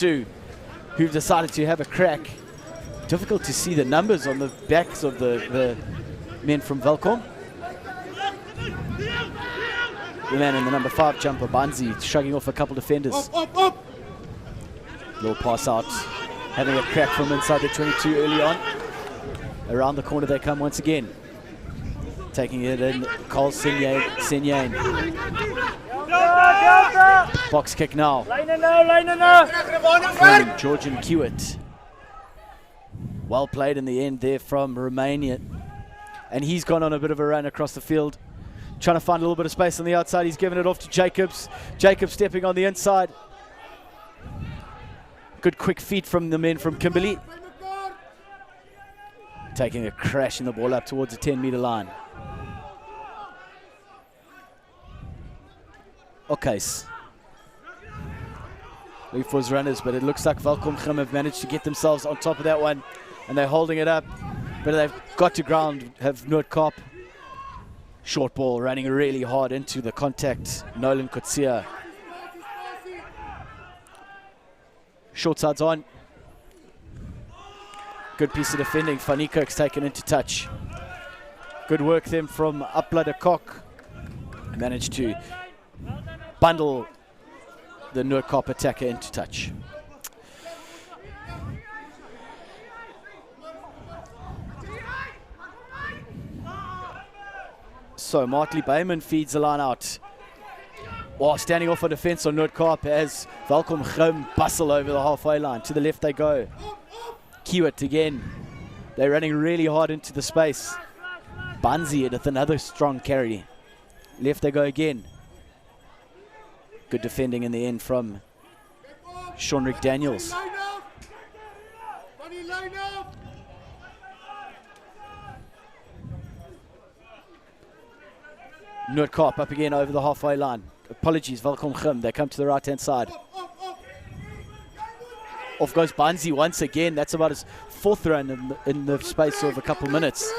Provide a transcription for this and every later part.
who've decided to have a crack. Difficult to see the numbers on the backs of the men from Welkom. The man in the number 5 jumper, Banzi, shrugging off a couple defenders. Little pass out, having a crack from inside the 22 early on. Around the corner they come once again. Taking it in, Cole Senyain. Box kick now. From Georgian Kiewit. Well played in the end there from Romania. And he's gone on a bit of a run across the field, trying to find a little bit of space on the outside. He's given it off to Jacobs. Jacobs stepping on the inside. Good quick feet from the men from Kimberley. Taking a crash in the ball up towards the 10-meter line. Okays. Looking for his runners, but it looks like Welkom have managed to get themselves on top of that one, and they're holding it up. But they've got to ground, have Noord-Kaap. Short ball running really hard into the contact. Nolan Kutsia. Short side's on. Good piece of defending. Van Niekerk's taken into touch. Good work then from Upla de Kok. Managed to bundle the Noord-Kaap attacker into touch. So Martley Bayman feeds the line out. Oh, standing off on defense on Noord-Kaap as Welkom bustle over the halfway line. To the left they go. Kiewit again. They're running really hard into the space. Banzi with another strong carry. Left they go again. Good defending in the end from Seanrick Daniels. Noord-Kaap up again over the halfway line. Apologies, Welkom. They come to the right-hand side. Off goes Banzi once again. That's about his 4th run in the space of a couple minutes.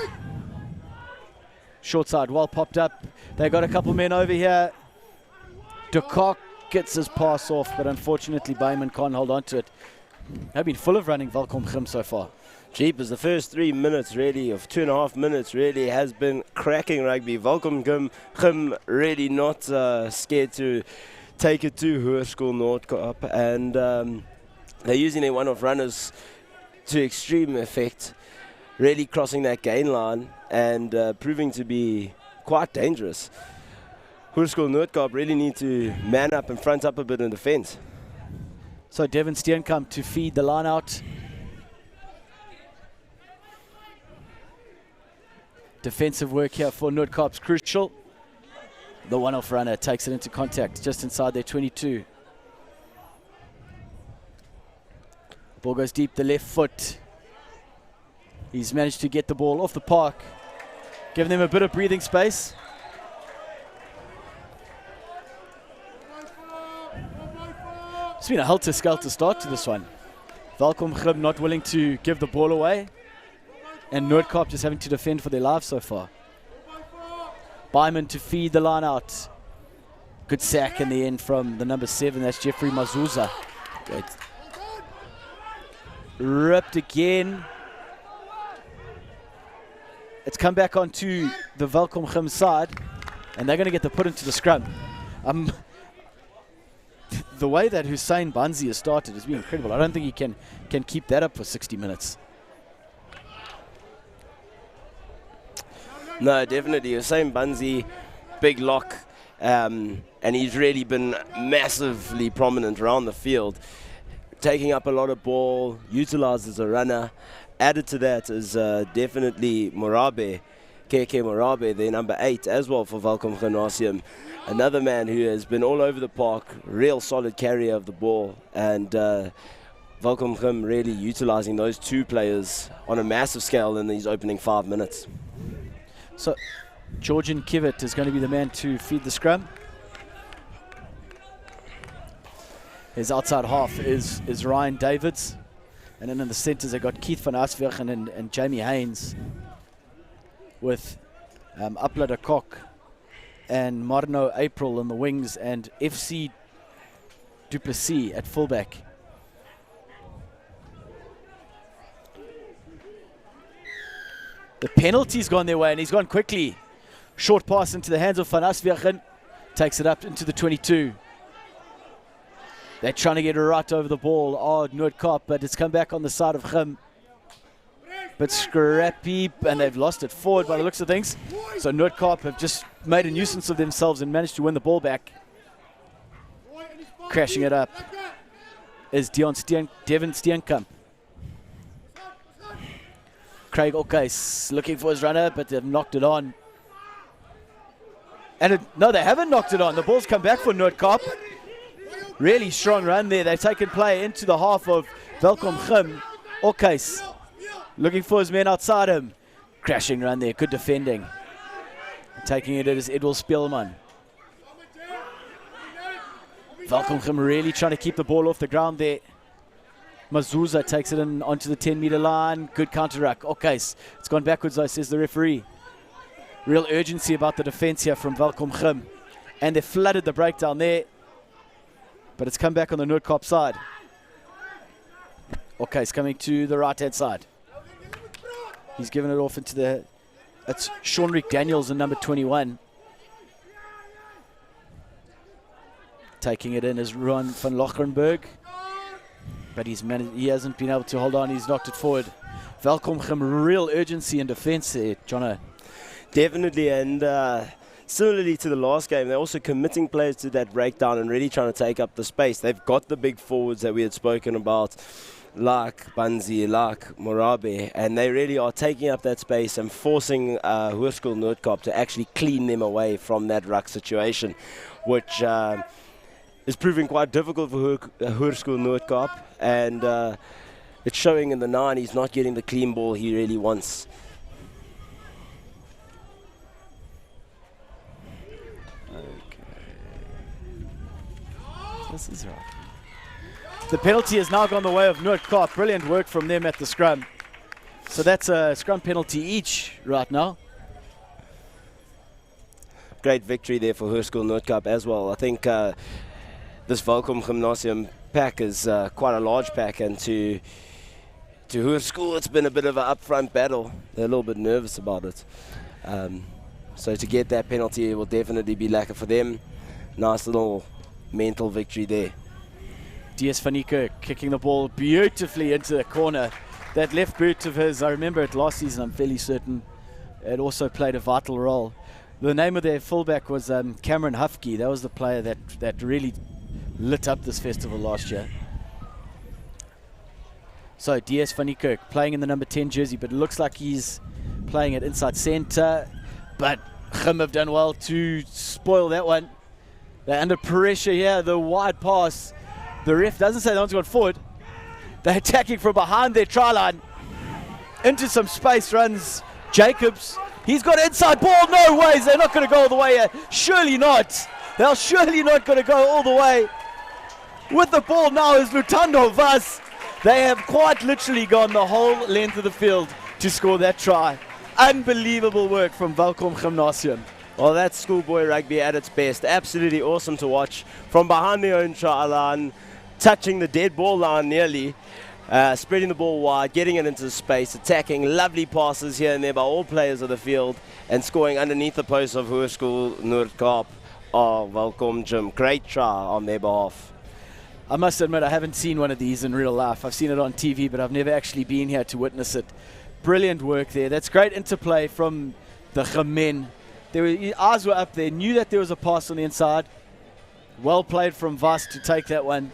Short side, well popped up. They got a couple men over here. De Kok gets his pass off, but unfortunately Bayman can't hold on to it. They've been full of running Welkom so far. Jeepers, the first 3 minutes really, of 2.5 minutes really, has been cracking rugby. Welkom really not scared to take it to Hoerskool Noord-Kaap, and they're using their one-off runners to extreme effect, really crossing that gain line and proving to be quite dangerous. Hoerskool Noord-Kaap really need to man up and front up a bit in defence. So Devin Steenkamp to feed the line out. Defensive work here for Noord-Kaap's crucial. The one-off runner takes it into contact just inside their 22. Ball goes deep, the left foot. He's managed to get the ball off the park, giving them a bit of breathing space. It's been a helter-skelter start to this one. Welkom not willing to give the ball away, and Noord-Kaap just having to defend for their lives so far. Byman to feed the line out. Good sack in the end from the number 7, that's Jeffrey Mazuza. Great. Ripped again. It's come back onto the Welkom side, and they're going to get the put into the scrum. The way that Hussein Banzi has started has been incredible. I don't think he can keep that up for 60 minutes. No, definitely. Hussein Banzi, big lock, and he's really been massively prominent around the field, taking up a lot of ball, utilised as a runner. Added to that is definitely Morabe, KK Morabe, their number 8 as well for Welkom Gymnasium. Another man who has been all over the park, real solid carrier of the ball, and Welkom Gym really utilising those 2 players on a massive scale in these opening 5 minutes. So Georgian Kiewit is going to be the man to feed the scrum. His outside half is Ryan Davids. And then in the centres, they've got Keith van Aswegen and Jamie Haynes, with Upla de Kok and Marno April in the wings and FC Duplessis at fullback. The penalty's gone their way, and he's gone quickly. Short pass into the hands of Van Aswegen. Takes it up into the 22. They're trying to get right over the ball. Oh, Noord-Kaap, but it's come back on the side of Grim. But scrappy, and they've lost it forward by the looks of things. So Noord-Kaap have just made a nuisance of themselves and managed to win the ball back. Crashing it up is Devin Steenkamp. Craig Okais looking for his runner, but they've knocked it on. And no, they haven't knocked it on. The ball's come back for Noord-Kaap. Really strong run there. They've taken play into the half of Welkom Grim. Okais looking for his men outside him. Crashing run there. Good defending. Taking it is Edwil Spielman. Welkom Grim really trying to keep the ball off the ground there. Mazuza takes it in onto the 10-meter line. Good counter-ruck. Okais. It's gone backwards though, says the referee. Real urgency about the defense here from Welkom Grim. And they flooded the breakdown there. But it's come back on the Noord-Kaap side. Okay, it's coming to the right-hand side. He's given it off into the... It's Sean-Rick Daniels in number 21. Taking it in is Ruan van Lochrenberg. But he hasn't been able to hold on. He's knocked it forward. Welkom Grim, real urgency in defense there, Jono. Definitely, and similarly to the last game, they're also committing players to that breakdown and really trying to take up the space. They've got the big forwards that we had spoken about, like Banzi, like Morabe, and they really are taking up that space and forcing Hoerskool Noord-Kaap to actually clean them away from that ruck situation, which is proving quite difficult for Hoerskool Noord-Kaap, and it's showing in the 9. He's not getting the clean ball he really wants. This is right. The penalty has now gone the way of Noord-Kaap. Brilliant work from them at the scrum. So that's a scrum penalty each right now. Great victory there for Hoerskool Noord-Kaap as well. I think this Welkom Gymnasium pack is quite a large pack, and to Hoerskool it's been a bit of an upfront battle. They're a little bit nervous about it. So to get that penalty will definitely be lacking for them. Nice little mental victory there. DS van Niekerk kicking the ball beautifully into the corner. That left boot of his, I remember it last season, I'm fairly certain. It also played a vital role. The name of their fullback was Cameron Hufke. That was the player that really lit up this festival last year. So DS van Niekerk playing in the number 10 jersey, but it looks like he's playing at inside centre. But Grim have done well to spoil that one. They're under pressure here, the wide pass. The ref doesn't say that one's gone forward. They're attacking from behind their try line. Into some space runs Jacobs. He's got inside ball. No ways, they're not going to go all the way here. Surely not. They're surely not going to go all the way. With the ball now is Lutando Vaz. They have quite literally gone the whole length of the field to score that try. Unbelievable work from Welkom Gymnasium. Well, that's schoolboy rugby at its best. Absolutely awesome to watch. From behind their own try line, touching the dead ball line nearly, spreading the ball wide, getting it into space, attacking, lovely passes here and there by all players of the field, and scoring underneath the post of Hoerskool Noord-Kaap. Oh, Welkom Gym. Great try on their behalf. I must admit, I haven't seen one of these in real life. I've seen it on TV, but I've never actually been here to witness it. Brilliant work there. That's great interplay from the Gym men. Eyes were up there, knew that there was a pass on the inside. Well played from Vas to take that one.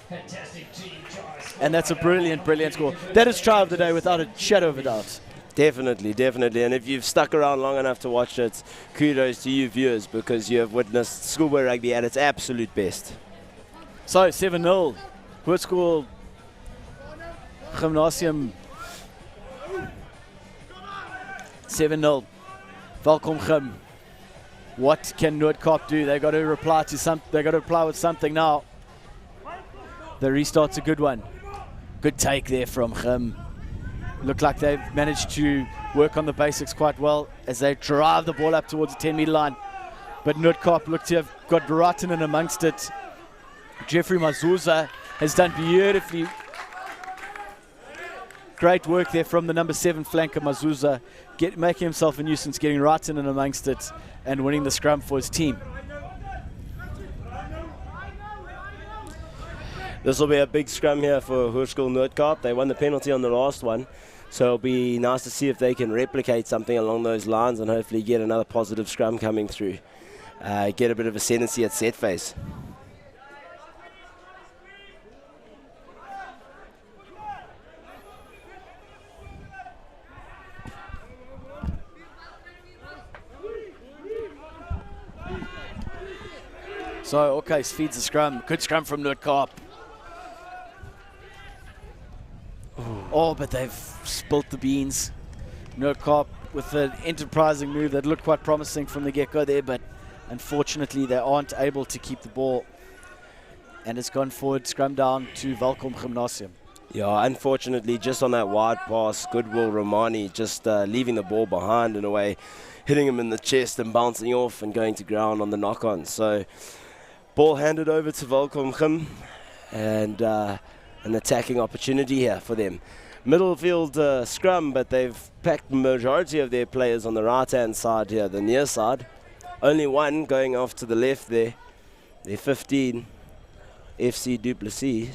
And that's a brilliant, brilliant score. That is try of the day without a shadow of a doubt. Definitely, definitely. And if you've stuck around long enough to watch it, kudos to you viewers, because you have witnessed schoolboy rugby at its absolute best. So, 7-0. Hoerskool Gymnasium. 7-0. Welkom Gym. What can Noord-Kaap do? They got to reply to something. They got to reply with something now. The restart's a good one. Good take there from Gym. Look like they've managed to work on the basics quite well as they drive the ball up towards the 10-meter line. But Noord-Kaap look to have got right in and amongst it. Jeffrey Mazuza has done beautifully. Great work there from the number 7 flanker, Mazuza, making himself a nuisance, getting right in and amongst it, and winning the scrum for his team. This will be a big scrum here for Hoerskool Noord-Kaap. They won the penalty on the last one, so it'll be nice to see if they can replicate something along those lines and hopefully get another positive scrum coming through. Get a bit of ascendancy at set phase. So, okay, feeds the scrum. Good scrum from Noord-Kaap. Oh, but they've spilt the beans. Noord-Kaap with an enterprising move that looked quite promising from the get-go there, but unfortunately they aren't able to keep the ball. And it's gone forward, scrum down to Welkom Gymnasium. Yeah, unfortunately, just on that wide pass, Goodwill Romani just leaving the ball behind in a way, hitting him in the chest and bouncing off and going to ground on the knock-on. So, ball handed over to Welkom Gym, and an attacking opportunity here for them. Middle field scrum, but they've packed the majority of their players on the right-hand side here, the near side. Only one going off to the left there. They're 15, FC Duplessis.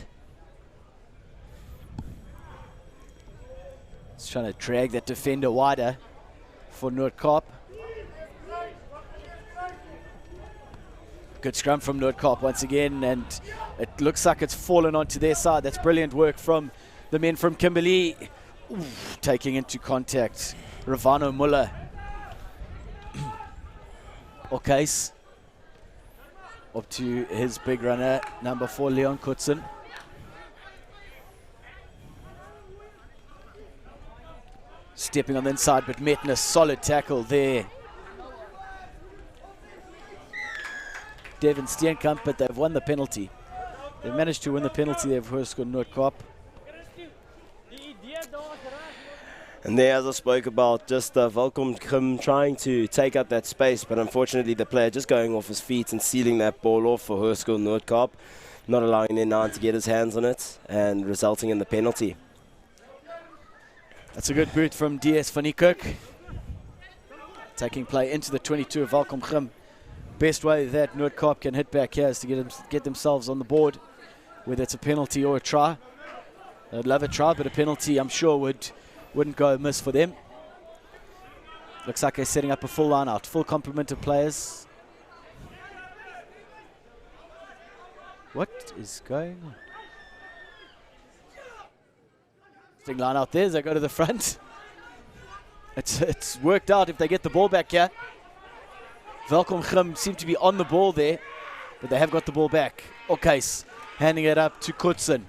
It's trying to drag that defender wider for Noord-Kaap. Good scrum from Noord-Kaap once again, and it looks like it's fallen onto their side. That's brilliant work from the men from Kimberley. Ooh, taking into contact Ravano Muller. Okais up to his big runner, number 4, Leon Kutsen. Stepping on the inside, but Metna, solid tackle there. Devin Steenkamp, but they've won the penalty. They've managed to win the penalty there for Hoerskool Noord-Kaap. And there, as I spoke about, just Welkom Gym trying to take up that space, but unfortunately the player just going off his feet and sealing that ball off for Hoerskool Noord-Kaap, not allowing their 9 to get his hands on it and resulting in the penalty. That's a good boot from DS van Niekerk. Taking play into the 22 of Welkom Gym. Best way that Noord-Kaap can hit back here is to get themselves on the board, whether it's a penalty or a try. I'd love a try, but a penalty I'm sure wouldn't go amiss for them. Looks like they're setting up a full line out, full complement of players. What is going on? Big line out there as they go to the front. It's worked out if they get the ball back here. Welkom Gym seem to be on the ball there, but they have got the ball back. Okais handing it up to Kutsen.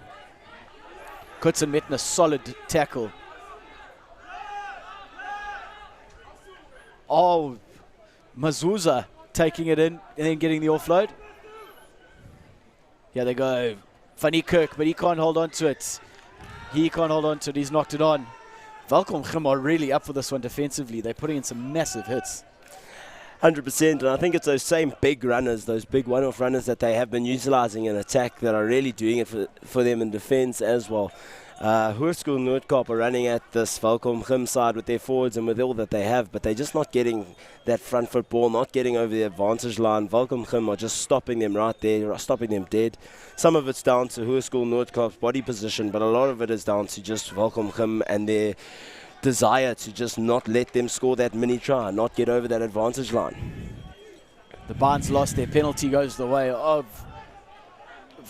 Kutsen met a solid tackle. Oh, Mazuza taking it in and then getting the offload. Here they go. Van Niekerk, but he can't hold on to it. He can't hold on to it. He's knocked it on. Welkom Gym are really up for this one defensively. They're putting in some massive hits. 100%, and I think it's those same big runners, those big one-off runners that they have been utilising in attack that are really doing it for them in defence as well. Hoerskool Noord-Kaap are running at this Welkom Gym side with their forwards and with all that they have, but they're just not getting that front foot ball, not getting over the advantage line. Welkom Gym are just stopping them right there, stopping them dead. Some of it's down to Hoerskool Noord-Kaap's body position, but a lot of it is down to just Welkom Gym and their desire to just not let them score that mini try, not get over that advantage line. The Barnes lost their penalty, goes the way of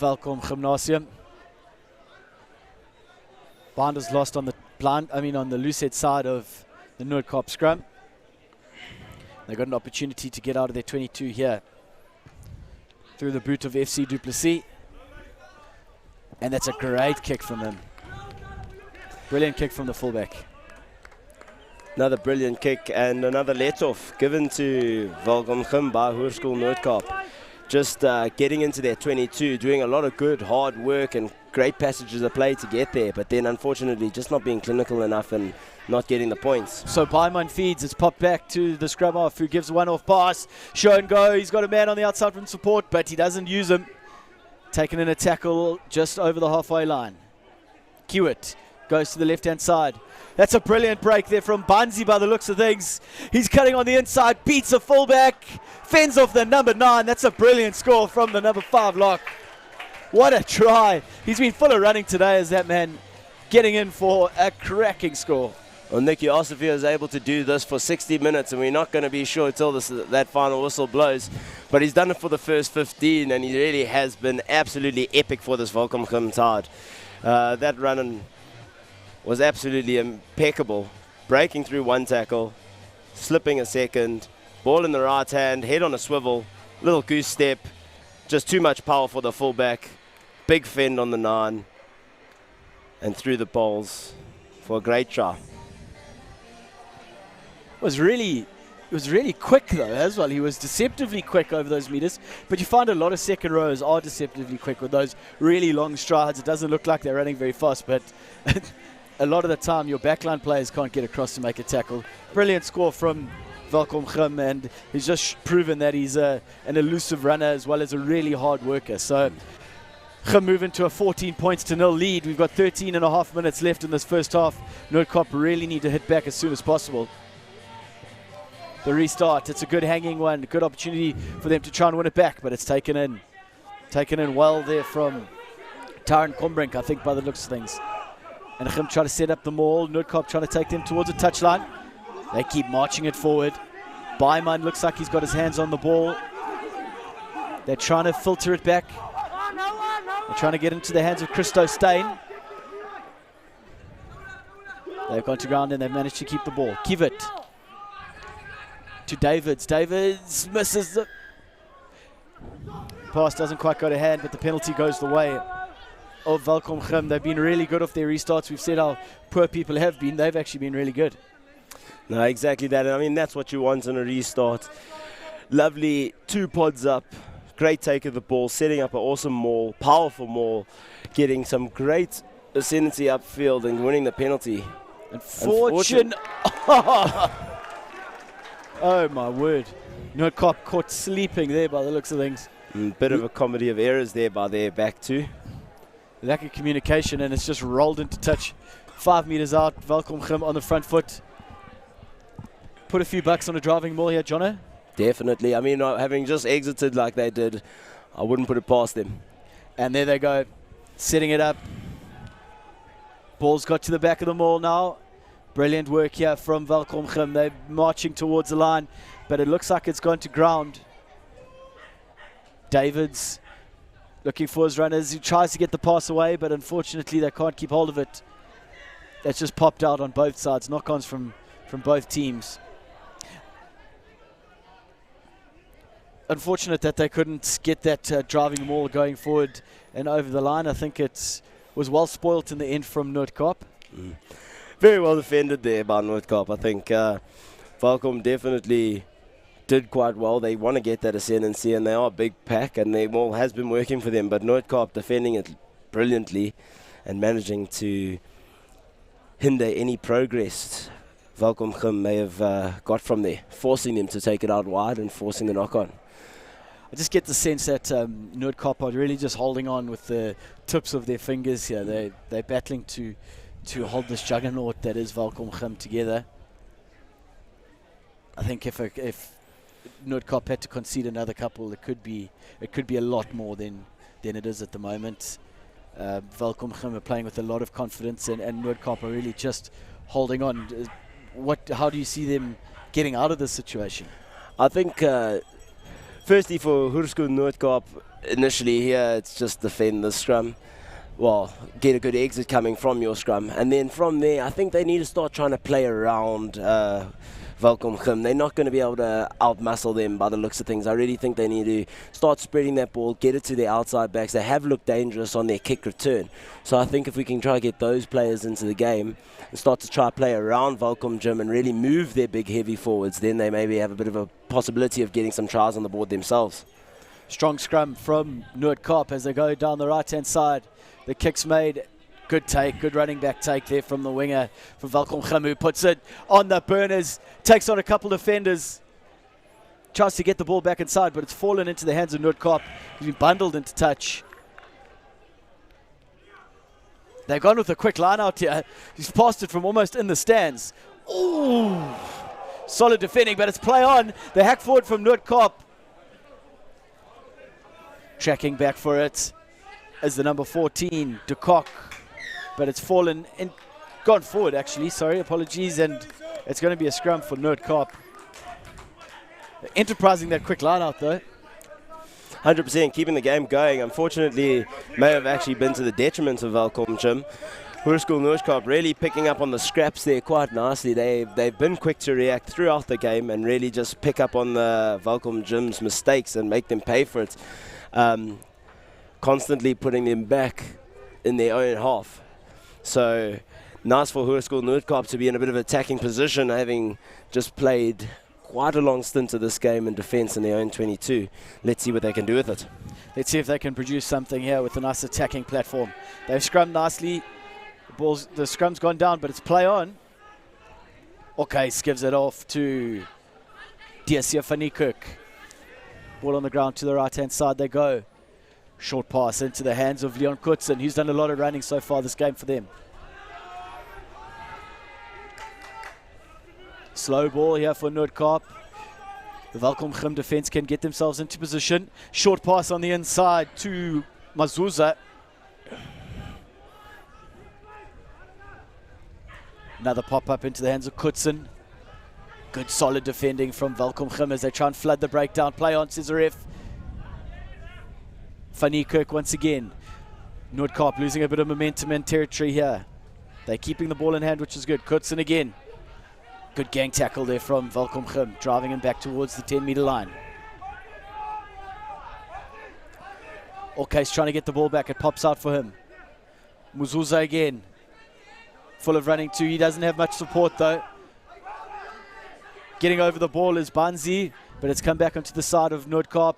Welkom Gymnasium. Barnes lost on the on the loose head side of the Noord-Kaap scrum. They got an opportunity to get out of their 22 here through the boot of FC Duplessis, and that's a great kick from him. Brilliant kick from the fullback. Another brilliant kick and another let-off given to Welkom Gym by Hoerskool Noord-Kaap. Just getting into their 22, doing a lot of good, hard work and great passages of play to get there, but then unfortunately just not being clinical enough and not getting the points. So Baiman feeds, it's popped back to the scrum half who gives a one-off pass. Show and go, he's got a man on the outside from support, but he doesn't use him. Taken in a tackle just over the halfway line. Kiewit Goes to the left-hand side. That's a brilliant break there from Banzi by the looks of things. He's cutting on the inside, beats a fullback, fends off the number 9. That's a brilliant score from the number 5 lock. What a try. He's been full of running today as that man getting in for a cracking score. Well, Nicky Osofia is able to do this for 60 minutes, and we're not going to be sure until that final whistle blows. But he's done it for the first 15, and he really has been absolutely epic for this Welkom side. That run was absolutely impeccable, breaking through one tackle, slipping a second, ball in the right hand, head on a swivel, little goose step, just too much power for the fullback, big fend on the 9, and through the poles for a great try. It was really quick though as well. He was deceptively quick over those meters, but you find a lot of second rows are deceptively quick with those really long strides. It doesn't look like they're running very fast, but a lot of the time your backline players can't get across to make a tackle. Brilliant score from Welkom, and he's just proven that he's an elusive runner as well as a really hard worker. So Gim moving to a 14-0 lead. We've got 13 and a half minutes left in this first half. Noord-Kaap really need to hit back as soon as possible. The restart, it's a good hanging one, good opportunity for them to try and win it back, but it's taken in well there from Taran Kombrink, I think, by the looks of things. And Gim try to set up the maul, Noord-Kaap trying to take them towards a touchline. They keep marching it forward. Baiman looks like he's got his hands on the ball. They're trying to filter it back. They're trying to get into the hands of Christo Steyn. They've gone to ground and they've managed to keep the ball. Kivit to Davids. Davids misses the pass, doesn't quite go to hand, but the penalty goes the way of Welkom. They've been really good off their restarts. We've said how poor people have been. They've actually been really good. No, exactly that. I mean, that's what you want in a restart. Lovely 2 pods up, great take of the ball, setting up an awesome maul, powerful maul, getting some great ascendancy upfield and winning the penalty. And Fortune. Oh my word. Noord-Kaap caught sleeping there by the looks of things. Bit of a comedy of errors there by their back too. Lack of communication, and it's just rolled into touch. 5 meters out, Welkom on the front foot. Put a few bucks on a driving maul here, Jono. Definitely. I mean, having just exited like they did, I wouldn't put it past them. And there they go, setting it up. Ball's got to the back of the maul now. Brilliant work here from Welkom. They're marching towards the line, but it looks like it's gone to ground. Davids looking for his runners. He tries to get the pass away, but unfortunately they can't keep hold of it. That's just popped out on both sides. Knock-ons from both teams. Unfortunate that they couldn't get that driving maul going forward and over the line. I think it was well spoilt in the end from Noord-Kaap. Very well defended there by Noord-Kaap. I think Welkom definitely did quite well. They want to get that ascendancy, and they are a big pack, and their maul has been working for them. But Noord-Kaap defending it brilliantly and managing to hinder any progress Welkom may have got from there, forcing them to take it out wide and forcing the knock-on. I just get the sense that Noord-Kaap are really just holding on with the tips of their fingers here. They're battling to hold this juggernaut that is Welkom together. I think if Noord-Kaap had to concede another couple, it could be a lot more than it is at the moment. Welkom are playing with a lot of confidence, and Noord-Kaap are really just holding on. How do you see them getting out of this situation? I think firstly for Hoerskool Noord-Kaap, initially here it's just defend the scrum. Well, get a good exit coming from your scrum, and then from there I think they need to start trying to play around Welkom. They're not going to be able to outmuscle them by the looks of things. I really think they need to start spreading that ball, get it to their outside backs. They have looked dangerous on their kick return. So I think if we can try to get those players into the game and start to try to play around Welkom and really move their big heavy forwards, then they maybe have a bit of a possibility of getting some tries on the board themselves. Strong scrum from Noord-Kaap as they go down the right-hand side. The kick's made. Good take, good running back take there from the winger from Welkom, who puts it on the burners, takes on a couple of defenders, tries to get the ball back inside, but it's fallen into the hands of Noord-Kaap. He's been bundled into touch. They've gone with a quick line out here. He's passed it from almost in the stands. Ooh, solid defending, but it's play on. The hack forward from Noord-Kaap. Tracking back for it is the number 14, De Kock. But it's fallen and gone forward, actually. Sorry, apologies. And it's going to be a scrum for Noord-Kaap. Enterprising that quick line out, though. 100% keeping the game going. Unfortunately, may have actually been to the detriment of Welkom Gym. Hoerskool Noord-Kaap really picking up on the scraps there quite nicely. They've been quick to react throughout the game and really just pick up on the Welkom Gym's mistakes and make them pay for it. Constantly putting them back in their own half. So nice for Hoerskool Noord-Kaap to be in a bit of attacking position, having just played quite a long stint of this game in defence in their own 22. Let's see what they can do with it. Let's see if they can produce something here with a nice attacking platform. They've scrummed nicely. The scrum's gone down, but it's play on. Okay, gives it off to Deesia van Niekerk. Ball on the ground to the right-hand side they go. Short pass into the hands of Leon Kutsen, who's done a lot of running so far this game for them. Slow ball here for Noord-Kaap. The Welkom Gym defense can get themselves into position. Short pass on the inside to Mazuza. Another pop-up into the hands of Kutsen. Good solid defending from Welkom Gym as they try and flood the breakdown. Play on, says the ref. Van Niekerk once again. Noord-Kaap losing a bit of momentum and territory here. They're keeping the ball in hand, which is good. Kutsen again. Good gang tackle there from Welkom Gym, driving him back towards the 10-meter line. Okay's trying to get the ball back. It pops out for him. Muzuza again. Full of running too. He doesn't have much support though. Getting over the ball is Banzi, but it's come back onto the side of Noord-Kaap.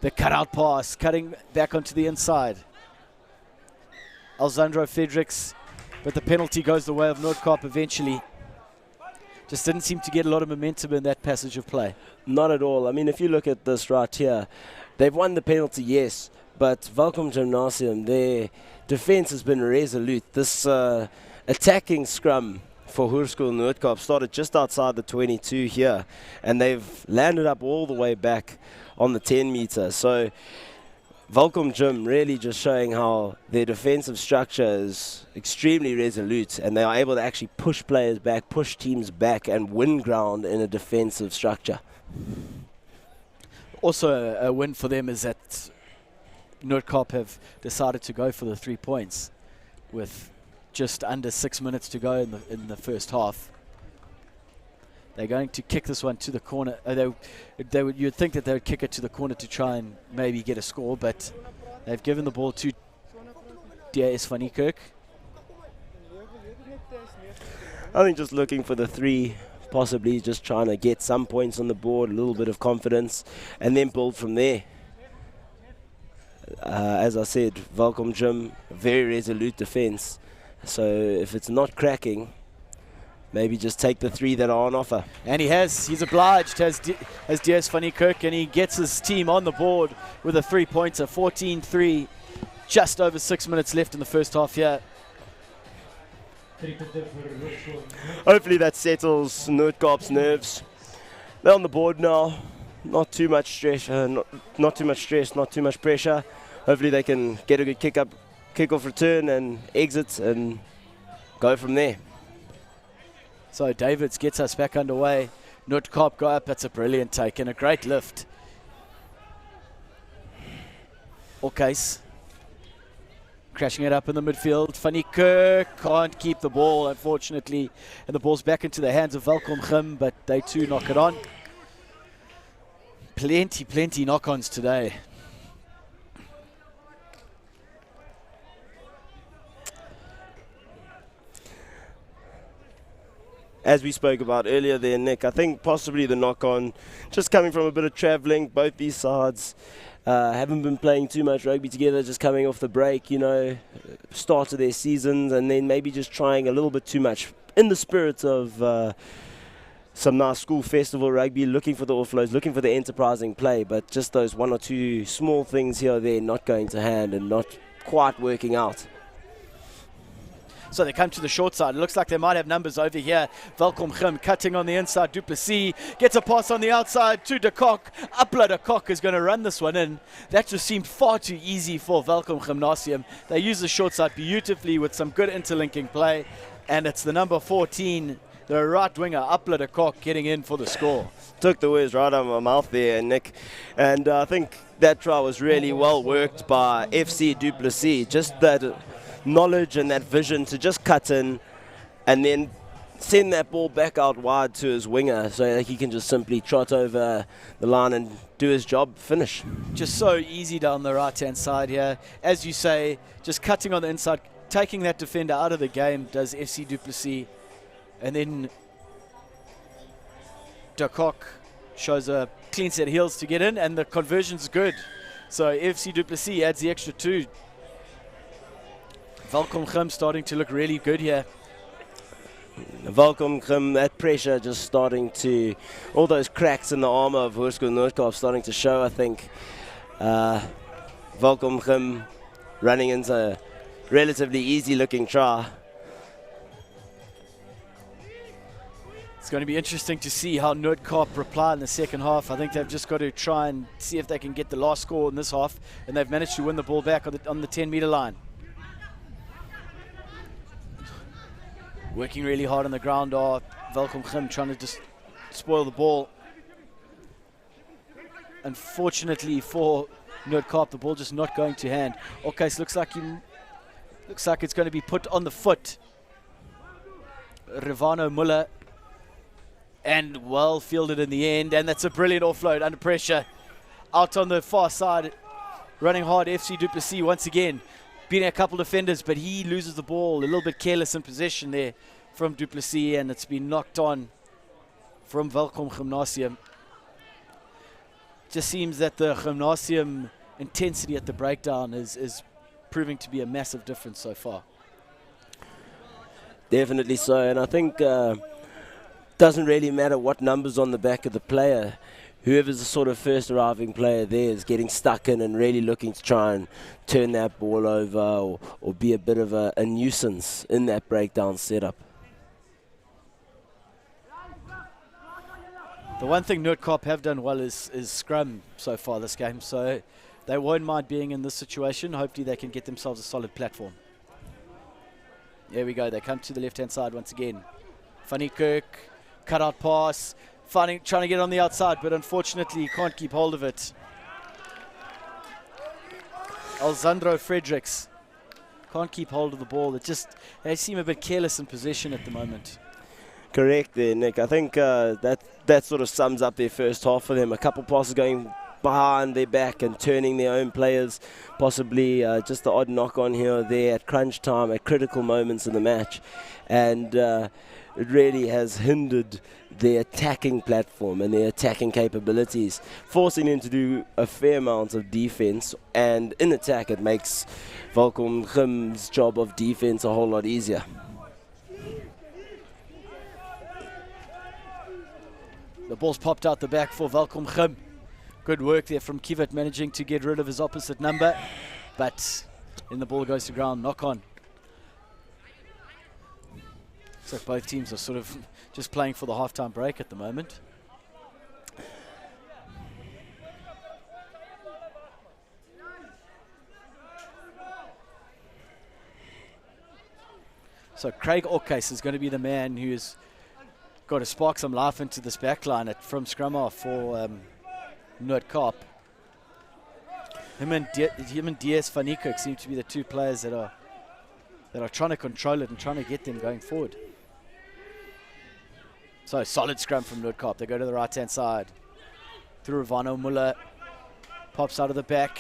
The cutout pass, cutting back onto the inside. Alzandro Fredericks, but the penalty goes the way of Noord-Kaap eventually. Just didn't seem to get a lot of momentum in that passage of play. Not at all. I mean, if you look at this right here, they've won the penalty, yes, but Welkom Gymnasium, their defense has been resolute. This attacking scrum for Hoerskool Noord-Kaap started just outside the 22 here, and they've landed up all the way back on the 10-meter. So Welkom Gym really just showing how their defensive structure is extremely resolute, and they are able to actually push players back, push teams back, and win ground in a defensive structure. Also a win for them is that Noord-Kaap have decided to go for the 3 points with just under 6 minutes to go in the first half. They're going to kick this one to the corner. You'd think that they would kick it to the corner to try and maybe get a score, but they've given the ball to Deesia van Niekerk. I think just looking for the 3, possibly just trying to get some points on the board, a little bit of confidence, and then build from there. As I said, Welkom Gym, very resolute defense. So if it's not cracking, maybe just take the 3 that are on offer. And he's obliged, as Deesia van Niekerk, and he gets his team on the board with a 3-pointer, 14-3, just over 6 minutes left in the first half here. Hopefully that settles Noord-Kaap's nerves. They're on the board now, not too much stress, not too much pressure. Hopefully they can get a good kick-off return and exit and go from there. So Davids gets us back underway. Noord-Kaap go up. That's a brilliant take and a great lift. Okay's crashing it up in the midfield. Van Niekerk can't keep the ball, unfortunately. And the ball's back into the hands of Welkom Gym, but they too knock it on. Plenty knock-ons today. As we spoke about earlier there, Nick, I think possibly the knock-on, just coming from a bit of travelling, both these sides haven't been playing too much rugby together, just coming off the break, start of their seasons, and then maybe just trying a little bit too much in the spirit of some nice school festival rugby, looking for the offloads, looking for the enterprising play, but just those 1 or 2 small things here or there not going to hand and not quite working out. So they come to the short side. It looks like they might have numbers over here. Welkom cutting on the inside. Du Plessis gets a pass on the outside to de Kock. Upload de Kock is going to run this one in. That just seemed far too easy for Welkom Gymnasium. They use the short side beautifully with some good interlinking play. And it's the number 14, the right winger, Upload de Kock, getting in for the score. Took the words right out of my mouth there, Nick. And I think that try was really well worked by FC Du Plessis. Just that knowledge and that vision to just cut in and then send that ball back out wide to his winger so that he can just simply trot over the line and do his job, finish. Just so easy down the right-hand side here. As you say, just cutting on the inside, taking that defender out of the game does FC Du Plessis. And then de Kock shows a clean set of heels to get in, and the conversion's good. So FC Du Plessis adds the extra 2. Welkom starting to look really good here. Welkom, that pressure just starting to, all those cracks in the armour of Hoerskool Noord-Kaap starting to show, I think. Welkom running into a relatively easy looking try. It's going to be interesting to see how Noord-Kaap reply in the second half. I think they've just got to try and see if they can get the last score in this half, and they've managed to win the ball back on the 10-meter line. Working really hard on the ground are Welkom trying to just spoil the ball. Unfortunately for Noord-Kaap, the ball just not going to hand. Okay, so looks like it's going to be put on the foot. Rivano Muller. And well fielded in the end, and that's a brilliant offload under pressure. Out on the far side, running hard, FC Du Plessis once again. Beating a couple defenders, but he loses the ball. A little bit careless in possession there from Du Plessis, and it's been knocked on from Welkom Gymnasium. Just seems that the Gymnasium intensity at the breakdown is proving to be a massive difference so far. Definitely so, and I think doesn't really matter what numbers on the back of the player. Whoever's the sort of first arriving player there is getting stuck in and really looking to try and turn that ball over or be a bit of a nuisance in that breakdown setup. The one thing Noord-Kaap have done well is scrum so far this game, so they won't mind being in this situation. Hopefully they can get themselves a solid platform. There we go, they come to the left-hand side once again. Van Kirk. Cut out pass, trying to get on the outside, but unfortunately can't keep hold of it. Alzandro Fredericks can't keep hold of the ball. They seem a bit careless in possession at the moment. Correct there, Nick. I think that sort of sums up their first half for them. A couple passes going behind their back and turning their own players, possibly just the odd knock on here or there at crunch time, at critical moments in the match. And it really has hindered their attacking platform and their attacking capabilities, forcing them to do a fair amount of defense, and in attack it makes Welkom's job of defense a whole lot easier. The ball's popped out the back for Welkom. Good work there from Kivat, managing to get rid of his opposite number, but then the ball goes to ground, knock on. So both teams are sort of just playing for the halftime break at the moment. So Craig Orcase is going to be the man who's got to spark some life into this back line from scrum off for Noord-Kaap. Him and DS Van Niekerk seem to be the two players that are trying to control it and trying to get them going forward. So solid scrum from Noord-Kaap. They go to the right-hand side. Through Rivano Muller. Pops out of the back.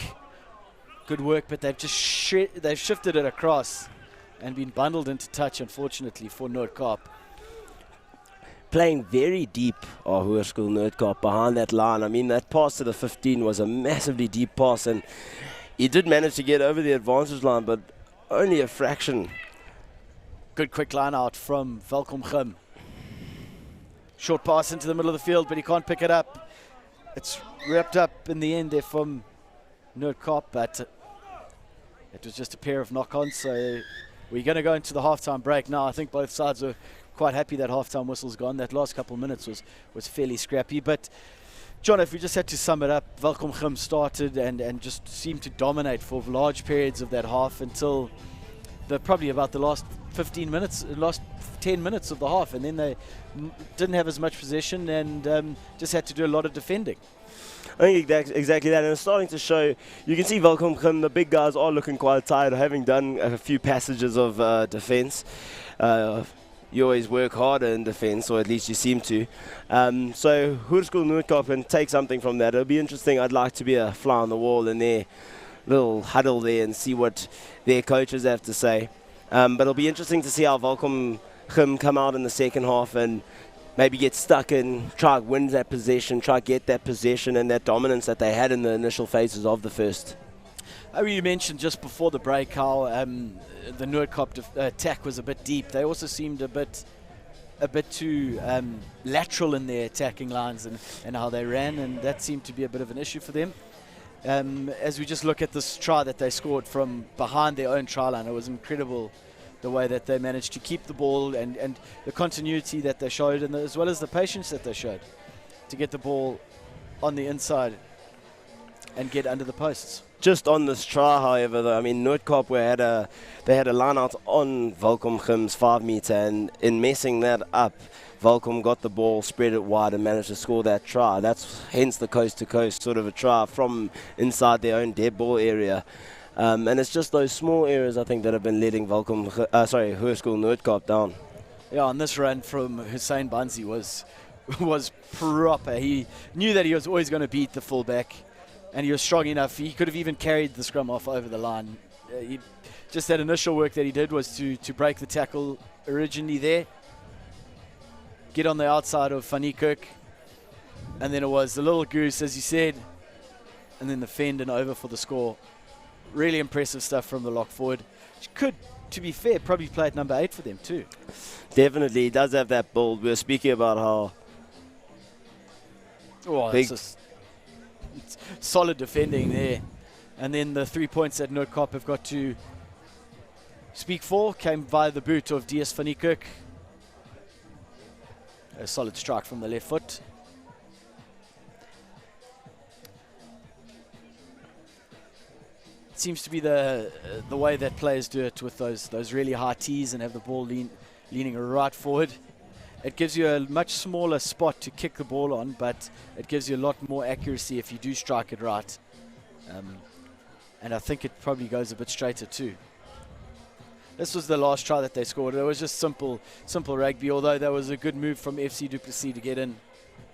Good work, but they've just shifted it across and been bundled into touch, unfortunately, for Noord-Kaap. Playing very deep, Hoerskool Noord-Kaap behind that line. I mean, that pass to the 15 was a massively deep pass, and he did manage to get over the advantage line, but only a fraction. Good quick line out from Welkom. Short pass into the middle of the field, but he can't pick it up. It's wrapped up in the end there from Noord-Kaap, but it was just a pair of knock-ons, so We're going to go into the halftime break now. I think both sides are quite happy that halftime whistle's gone. That last couple of minutes was fairly scrappy. But, John, if we just had to sum it up, Welkom started and just seemed to dominate for large periods of that half until probably about the last 10 minutes of the half, and then they didn't have as much possession and just had to do a lot of defending. I think exactly that, and it's starting to show. You can see Welkom, the big guys are looking quite tired, having done a few passages of defence. You always work harder in defence, or at least you seem to. So Hoerskool Noord-Kaap can take something from that. It'll be interesting. I'd like to be a fly on the wall in their little huddle there and see what their coaches have to say. But it'll be interesting to see how Welkom come out in the second half and maybe get stuck and try to win that possession, try to get that possession and that dominance that they had in the initial phases of the first. You mentioned just before the break how the Noord-Kaap attack was a bit deep. They also seemed a bit too lateral in their attacking lines and how they ran, and that seemed to be a bit of an issue for them. As we just look at this try that they scored from behind their own try line, it was incredible the way that they managed to keep the ball and the continuity that they showed, and as well as the patience that they showed to get the ball on the inside and get under the posts. Just on this try, however, though, I mean, Noord-Kaap they had a line out on Welkom's 5 meter, and in messing that up, Welkom got the ball, spread it wide, and managed to score that try. That's hence the coast-to-coast sort of a try from inside their own dead ball area. And it's just those small areas, I think, that have been letting Hoerskool Noord-Kaap down. Yeah, and this run from Hussein Banzi was proper. He knew that he was always going to beat the fullback, and he was strong enough. He could have even carried the scrum off over the line. Just that initial work that he did was to break the tackle originally there, get on the outside of Van Niekerk, and then it was the little goose, as you said, and then the fend and over for the score. Really impressive stuff from the lock forward. Which could, to be fair, probably play at number 8 for them too. Definitely, he does have that build. We were speaking about how big. It's solid defending there. And then the 3 points that Noord-Kaap have got to speak for came via the boot of DS Van Niekerk. A solid strike from the left foot. It seems to be the way that players do it with those really high tees and have the ball leaning right forward. It gives you a much smaller spot to kick the ball on, but it gives you a lot more accuracy if you do strike it right. And I think it probably goes a bit straighter too. This was the last try that they scored. It was just simple rugby, although there was a good move from FC du Plessis to get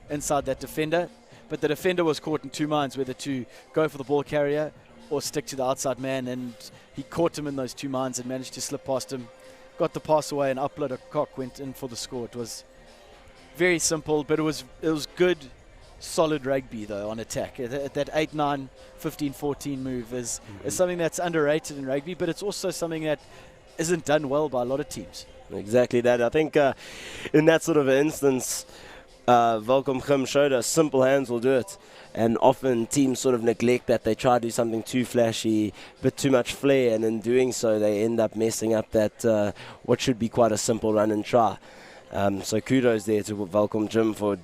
inside that defender. But the defender was caught in two minds, whether to go for the ball carrier or stick to the outside man, and he caught him in those two minds and managed to slip past him. Got the pass away, and Upload a cock went in for the score. It was very simple, but it was good, solid rugby though on attack. That 8-9, 15-14 move is something that's underrated in rugby, but it's also something that isn't done well by a lot of teams. Exactly that. I think in that sort of an instance, Welkom showed us simple hands will do it. And often teams sort of neglect that. They try to do something too flashy, a bit too much flair, and in doing so they end up messing up that what should be quite a simple run and try. So kudos there to Welkom Gym for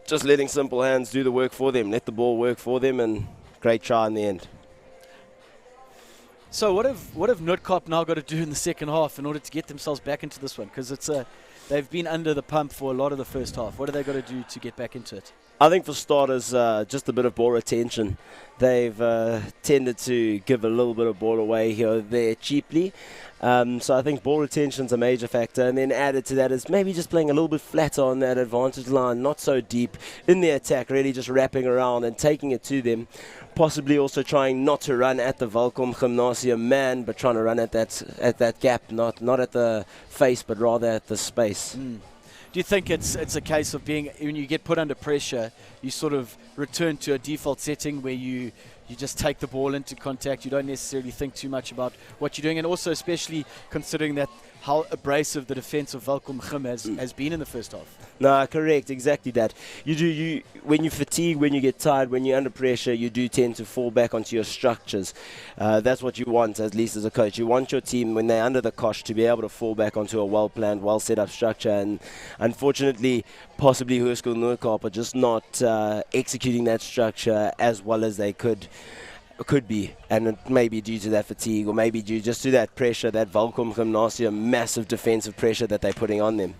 just letting simple hands do the work for them, let the ball work for them, and great try in the end. So what have Noord-Kaap now got to do in the second half in order to get themselves back into this one? Because they've been under the pump for a lot of the first half. What have they got to do to get back into it? I think for starters, just a bit of ball retention. They've tended to give a little bit of ball away here or there cheaply. So I think ball retention's a major factor. And then added to that is maybe just playing a little bit flatter on that advantage line, not so deep in the attack, really just wrapping around and taking it to them. Possibly also trying not to run at the Welkom Gymnasium man, but trying to run at that gap, not at the face, but rather at the space. Do you think it's a case of when you get put under pressure, you sort of return to a default setting where you you just take the ball into contact. You don't necessarily think too much about what you're doing, and also especially considering that how abrasive the defense of Welkom has been in the first half. No, correct, exactly that. When you fatigue, when you get tired, when you're under pressure, you do tend to fall back onto your structures. That's what you want, at least as a coach. You want your team, when they're under the cosh, to be able to fall back onto a well-planned, well-set-up structure. And unfortunately, possibly Hoerskool and Noord-Kaap are just not executing that structure as well as they could be, and it may be due to that fatigue, or maybe due just to that pressure, that Welkom Gymnasium massive defensive pressure that they're putting on them.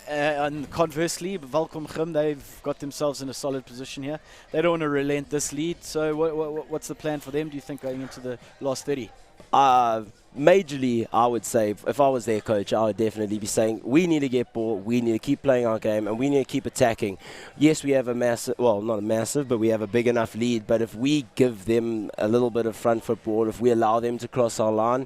And conversely, Welkom Gym, they've got themselves in a solid position here. They don't want to relent this lead, so what's the plan for them, do you think, going into the last 30? Majorly, I would say, if I was their coach, I would definitely be saying, we need to get ball, we need to keep playing our game, and we need to keep attacking. Yes, we have a massive, well, not a massive, but we have a big enough lead, but if we give them a little bit of front foot ball, if we allow them to cross our line,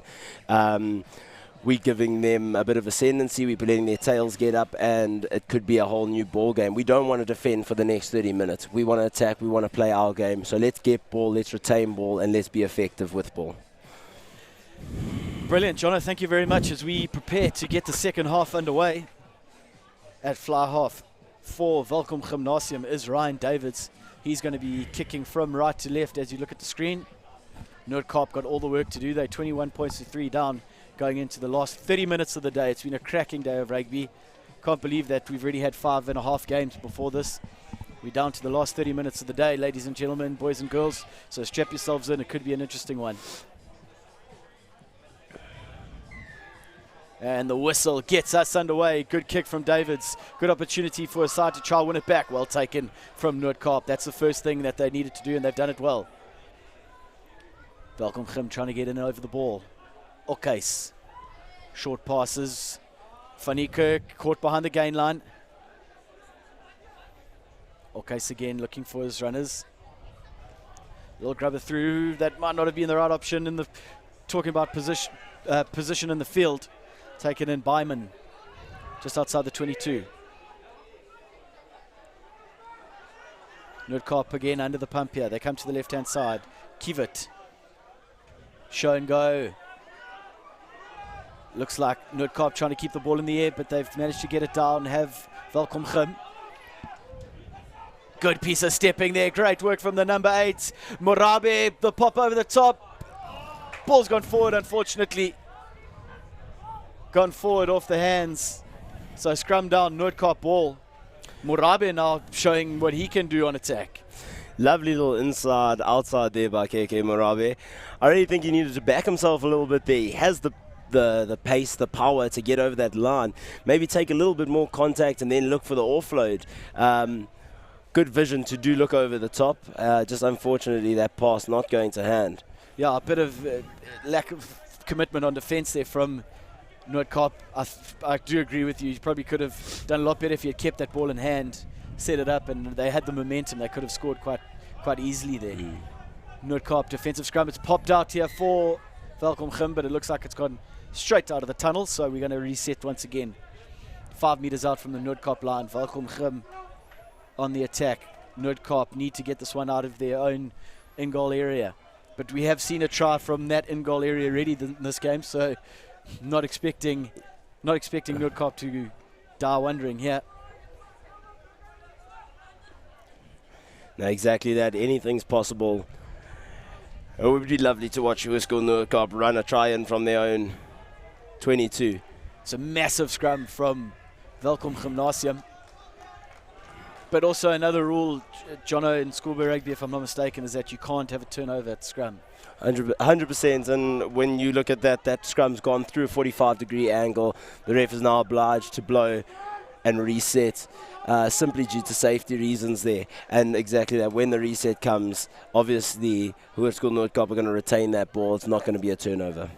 we're giving them a bit of ascendancy, we're letting their tails get up, and it could be a whole new ball game. We don't want to defend for the next 30 minutes. We want to attack, we want to play our game. So let's get ball, let's retain ball, and let's be effective with ball. Brilliant, Jono. Thank you very much as we prepare to get the second half underway. At fly half for Welkom Gymnasium is Ryan Davids. He's going to be kicking from right to left as you look at the screen. Noord-Kaap got all the work to do. They're 21 points to 3 down going into the last 30 minutes of the day. It's been a cracking day of rugby. Can't believe that we've already had 5.5 games before this. We're down to the last 30 minutes of the day, ladies and gentlemen, boys and girls. So strap yourselves in. It could be an interesting one. And the whistle gets us underway. Good kick from Davids. Good opportunity for a side to try win it back. Well taken from Noord-Kaap. That's the first thing that they needed to do, and they've done it well. Welkom Gym trying to get in over the ball. Okase. Short passes. Van Niekerk caught behind the gain line. Okase again looking for his runners. Little grubber through. That might not have been the right option in the talking about position in the field. Taken in Byman, just outside the 22. Noord-Kaap again under the pump here. They come to the left-hand side. Kiewit. Show and go. Looks like Noord-Kaap trying to keep the ball in the air, but they've managed to get it down and have Welkom Gym. Good piece of stepping there. Great work from the number 8. Morabe, the pop over the top. Ball's gone forward, unfortunately. Gone forward off the hands. So scrum down, Noord-Kaap ball. Morabe now showing what he can do on attack. Lovely little inside, outside there by KK Morabe. I really think he needed to back himself a little bit there. He has the pace, the power to get over that line. Maybe take a little bit more contact and then look for the offload. Good vision to do look over the top. Just unfortunately that pass not going to hand. Yeah, a bit of lack of commitment on defense there from Noord-Kaap. I do agree with you. You probably could have done a lot better if you had kept that ball in hand, set it up, and they had the momentum. They could have scored quite easily there. Noord-Kaap defensive scrum. It's popped out here for Welkom Gym, but it looks like it's gone straight out of the tunnel, so we're going to reset once again. 5 meters out from the Noord-Kaap line. Welkom Gym on the attack. Noord-Kaap need to get this one out of their own in-goal area. But we have seen a try from that in-goal area already in this game, so not expecting Noord-Kaap to die wondering here. No, exactly that. Anything's possible. It would be lovely to watch Hoerskool Noord-Kaap run a try in from their own 22. It's a massive scrum from Welkom Gymnasium. But also another rule, Jono, in schoolboy rugby, if I'm not mistaken, is that you can't have a turnover at scrum. 100%, and when you look at that scrum's gone through a 45-degree angle. The ref is now obliged to blow and reset, simply due to safety reasons there. And exactly that, when the reset comes, obviously Hoerskool Noord-Kaap are going to retain that ball. It's not going to be a turnover.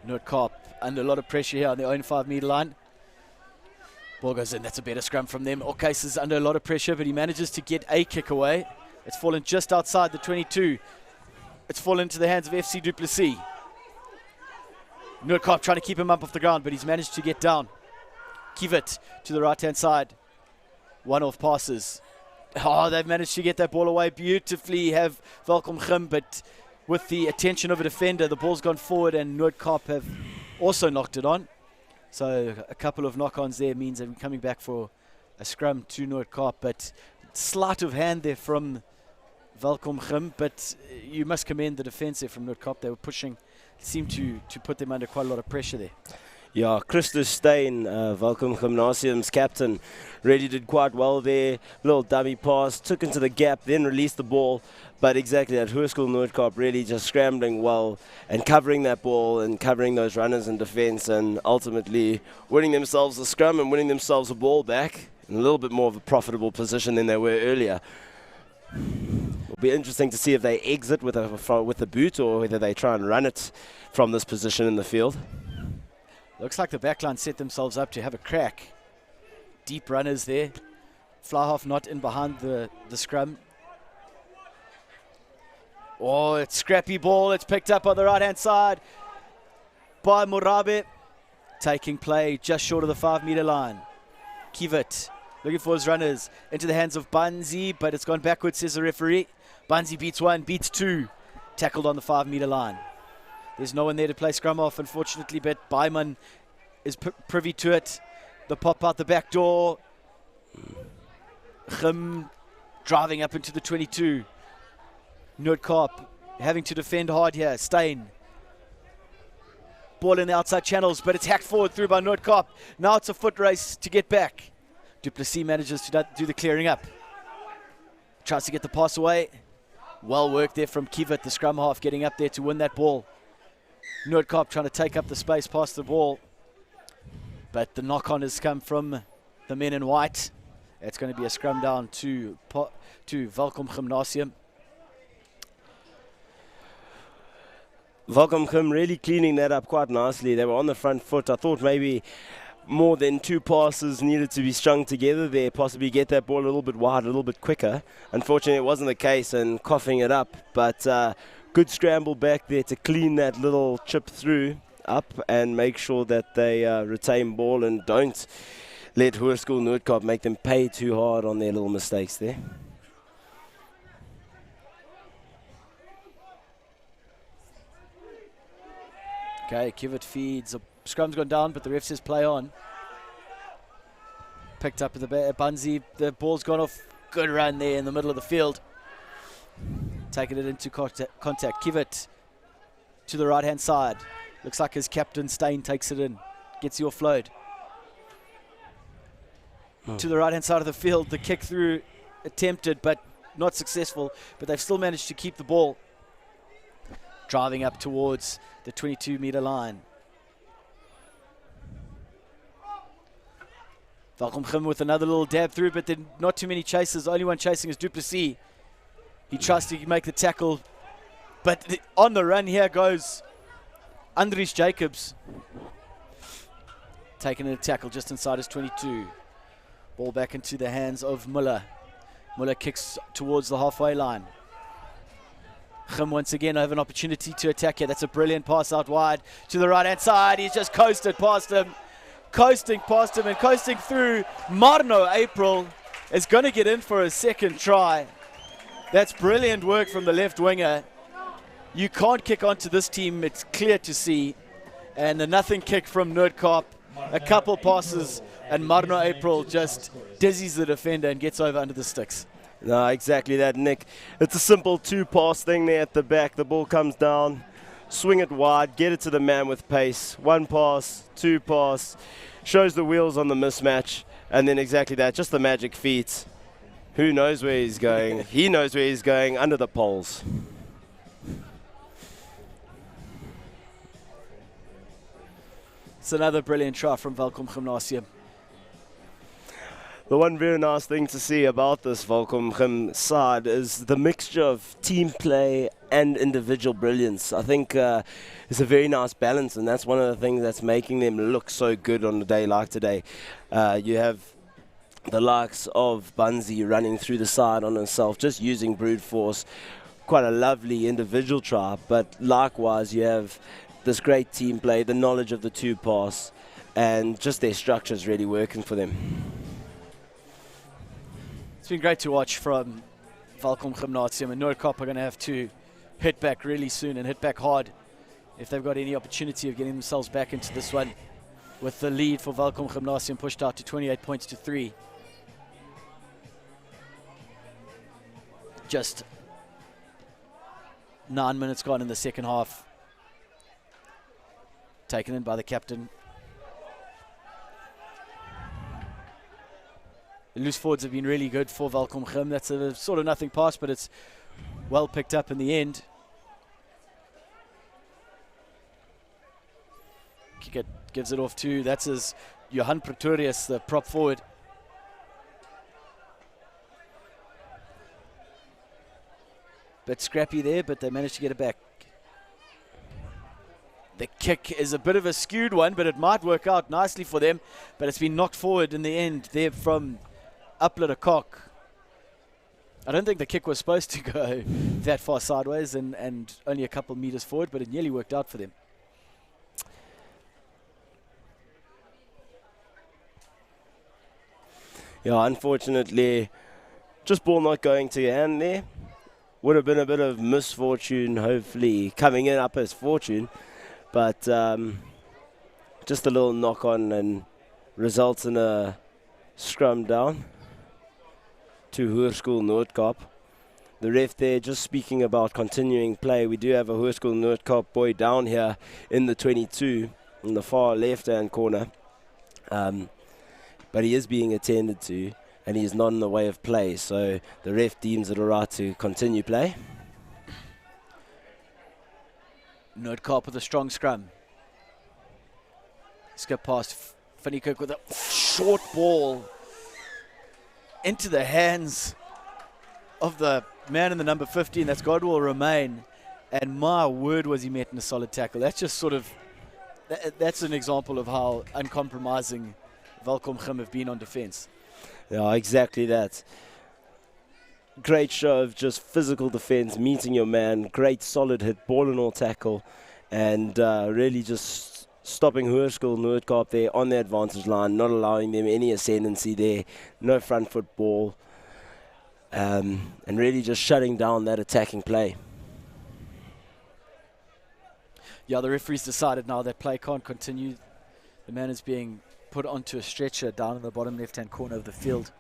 Noord-Kaap under a lot of pressure here on their own 5-meter line. Ball goes in. That's a better scrum from them. Okase is under a lot of pressure, but he manages to get a kick away. It's fallen just outside the 22. It's fallen into the hands of FC Du Plessis. Noord-Kaap trying to keep him up off the ground, but he's managed to get down. Kiewit to the right-hand side. One-off passes. Oh, they've managed to get that ball away beautifully, have Welkom, but with the attention of a defender, the ball's gone forward and Noord-Kaap have also knocked it on. So a couple of knock-ons there means that we're coming back for a scrum to Noord-Kaap, but sleight of hand there from Welkom, but you must commend the defence there from Noord-Kaap. They were pushing, seemed to put them under quite a lot of pressure there. Yeah, Christus Steyn, Welkom Gymnasium's captain, really did quite well there. Little dummy pass, took into the gap, then released the ball. But exactly that, Hoerskool Noord-Kaap really just scrambling well and covering that ball and covering those runners in defence and ultimately winning themselves a scrum and winning themselves a ball back in a little bit more of a profitable position than they were earlier. It'll be interesting to see if they exit with a boot or whether they try and run it from this position in the field. Looks like the backline set themselves up to have a crack. Deep runners there. Fly half not in behind the scrum. Oh, it's scrappy ball. It's picked up on the right-hand side by Murabe. Taking play just short of the 5-metre line. Kivit looking for his runners into the hands of Banzi, but it's gone backwards, says the referee. Banzi beats one, beats two. Tackled on the 5-metre line. There's no one there to play scrum off, unfortunately, but Baiman is privy to it. The pop out the back door. Gym driving up into the 22. Noord-Kaap having to defend hard here. Steyn. Ball in the outside channels, but it's hacked forward through by Noord-Kaap. Now it's a foot race to get back. Du Plessis manages to do the clearing up. Tries to get the pass away. Well worked there from Kivit, the scrum half, getting up there to win that ball. Noord-Kaap trying to take up the space past the ball. But the knock-on has come from the men in white. It's going to be a scrum down to Welkom Gymnasium. Welkom really cleaning that up quite nicely. They were on the front foot. I thought maybe more than two passes needed to be strung together there, possibly get that ball a little bit wide, a little bit quicker. Unfortunately, it wasn't the case and coughing it up. But good scramble back there to clean that little chip through up and make sure that they retain ball and don't let Hoerskool Noord-Kaap make them pay too hard on their little mistakes there. Okay, Kivit feeds. The scrum's gone down, but the ref says play on. Picked up at the Banzi. The ball's gone off. Good run there in the middle of the field. Taking it into contact. Kivit to the right-hand side. Looks like his captain, Steyn, takes it in. Gets the offload. To the right-hand side of the field. The kick through attempted, but not successful. But they've still managed to keep the ball. Driving up towards the 22-metre line. Welkom with another little dab through, but then not too many chasers. The only one chasing is Du Plessis. He tries to make the tackle, but on the run here goes Andries Jacobs. Taking a tackle just inside his 22. Ball back into the hands of Muller. Muller kicks towards the halfway line. Gym once again have an opportunity to attack here. That's a brilliant pass out wide to the right-hand side. He's just coasted past him. Coasting past him and coasting through. Marno April is going to get in for a second try. That's brilliant work from the left winger. You can't kick onto this team, it's clear to see. And a nothing kick from Noord-Kaap. A couple passes and Marno April just dizzies the defender and gets over under the sticks. No, exactly that, Nick. It's a simple two-pass thing there at the back. The ball comes down, swing it wide, get it to the man with pace. One pass, two pass, shows the wheels on the mismatch, and then exactly that, just the magic feet. Who knows where he's going? He knows where he's going, under the poles. It's another brilliant try from Welkom Gymnasium. The one very nice thing to see about this Welkom Gym side is the mixture of team play and individual brilliance. I think it's a very nice balance, and that's one of the things that's making them look so good on a day like today. You have the likes of Banzi running through the side on himself, just using brute force. Quite a lovely individual try, but likewise you have this great team play, the knowledge of the two pass, and just their structures really working for them. been great to watch from Welkom Gymnasium, and Noord-Kaap are going to have to hit back really soon and hit back hard if they've got any opportunity of getting themselves back into this one, with the lead for Welkom Gymnasium pushed out to 28 points to 3. Just 9 minutes gone in the second half. Taken in by the captain. The loose forwards have been really good for Welkom Gym. That's a sort of nothing pass, but it's well picked up in the end. Kick gives it off to, that's his Johan Pretorius, the prop forward. Bit scrappy there, but they managed to get it back. The kick is a bit of a skewed one, but it might work out nicely for them. But it's been knocked forward in the end there from Uplet Cock. I don't think the kick was supposed to go that far sideways and only a couple meters forward, but it nearly worked out for them. Yeah, unfortunately, just ball not going to your hand there. Would have been a bit of misfortune, hopefully, coming in up as fortune. But just a little knock on and results in a scrum down to Hoerskool Noord-Kaap. The ref there just speaking about continuing play. We do have a Hoerskool Noord-Kaap boy down here in the 22 in the far left-hand corner. But he is being attended to, and he is not in the way of play, so the ref deems it all right to continue play. Noord-Kaap with a strong scrum. Skip past Finnicook with a short ball into the hands of the man in the number 15. That's God will remain. And my word, was he met in a solid tackle. That's just sort of, that's an example of how uncompromising Welkom Gym have been on defense. Yeah, exactly that. Great show of just physical defense, meeting your man, great solid hit, ball and all tackle, and really just stopping Hoerskool Noord-Kaap there on the advantage line, not allowing them any ascendancy there, no front foot ball, and really just shutting down that attacking play. Yeah, the referee's decided now that play can't continue. The man is being put onto a stretcher down in the bottom left-hand corner of the field.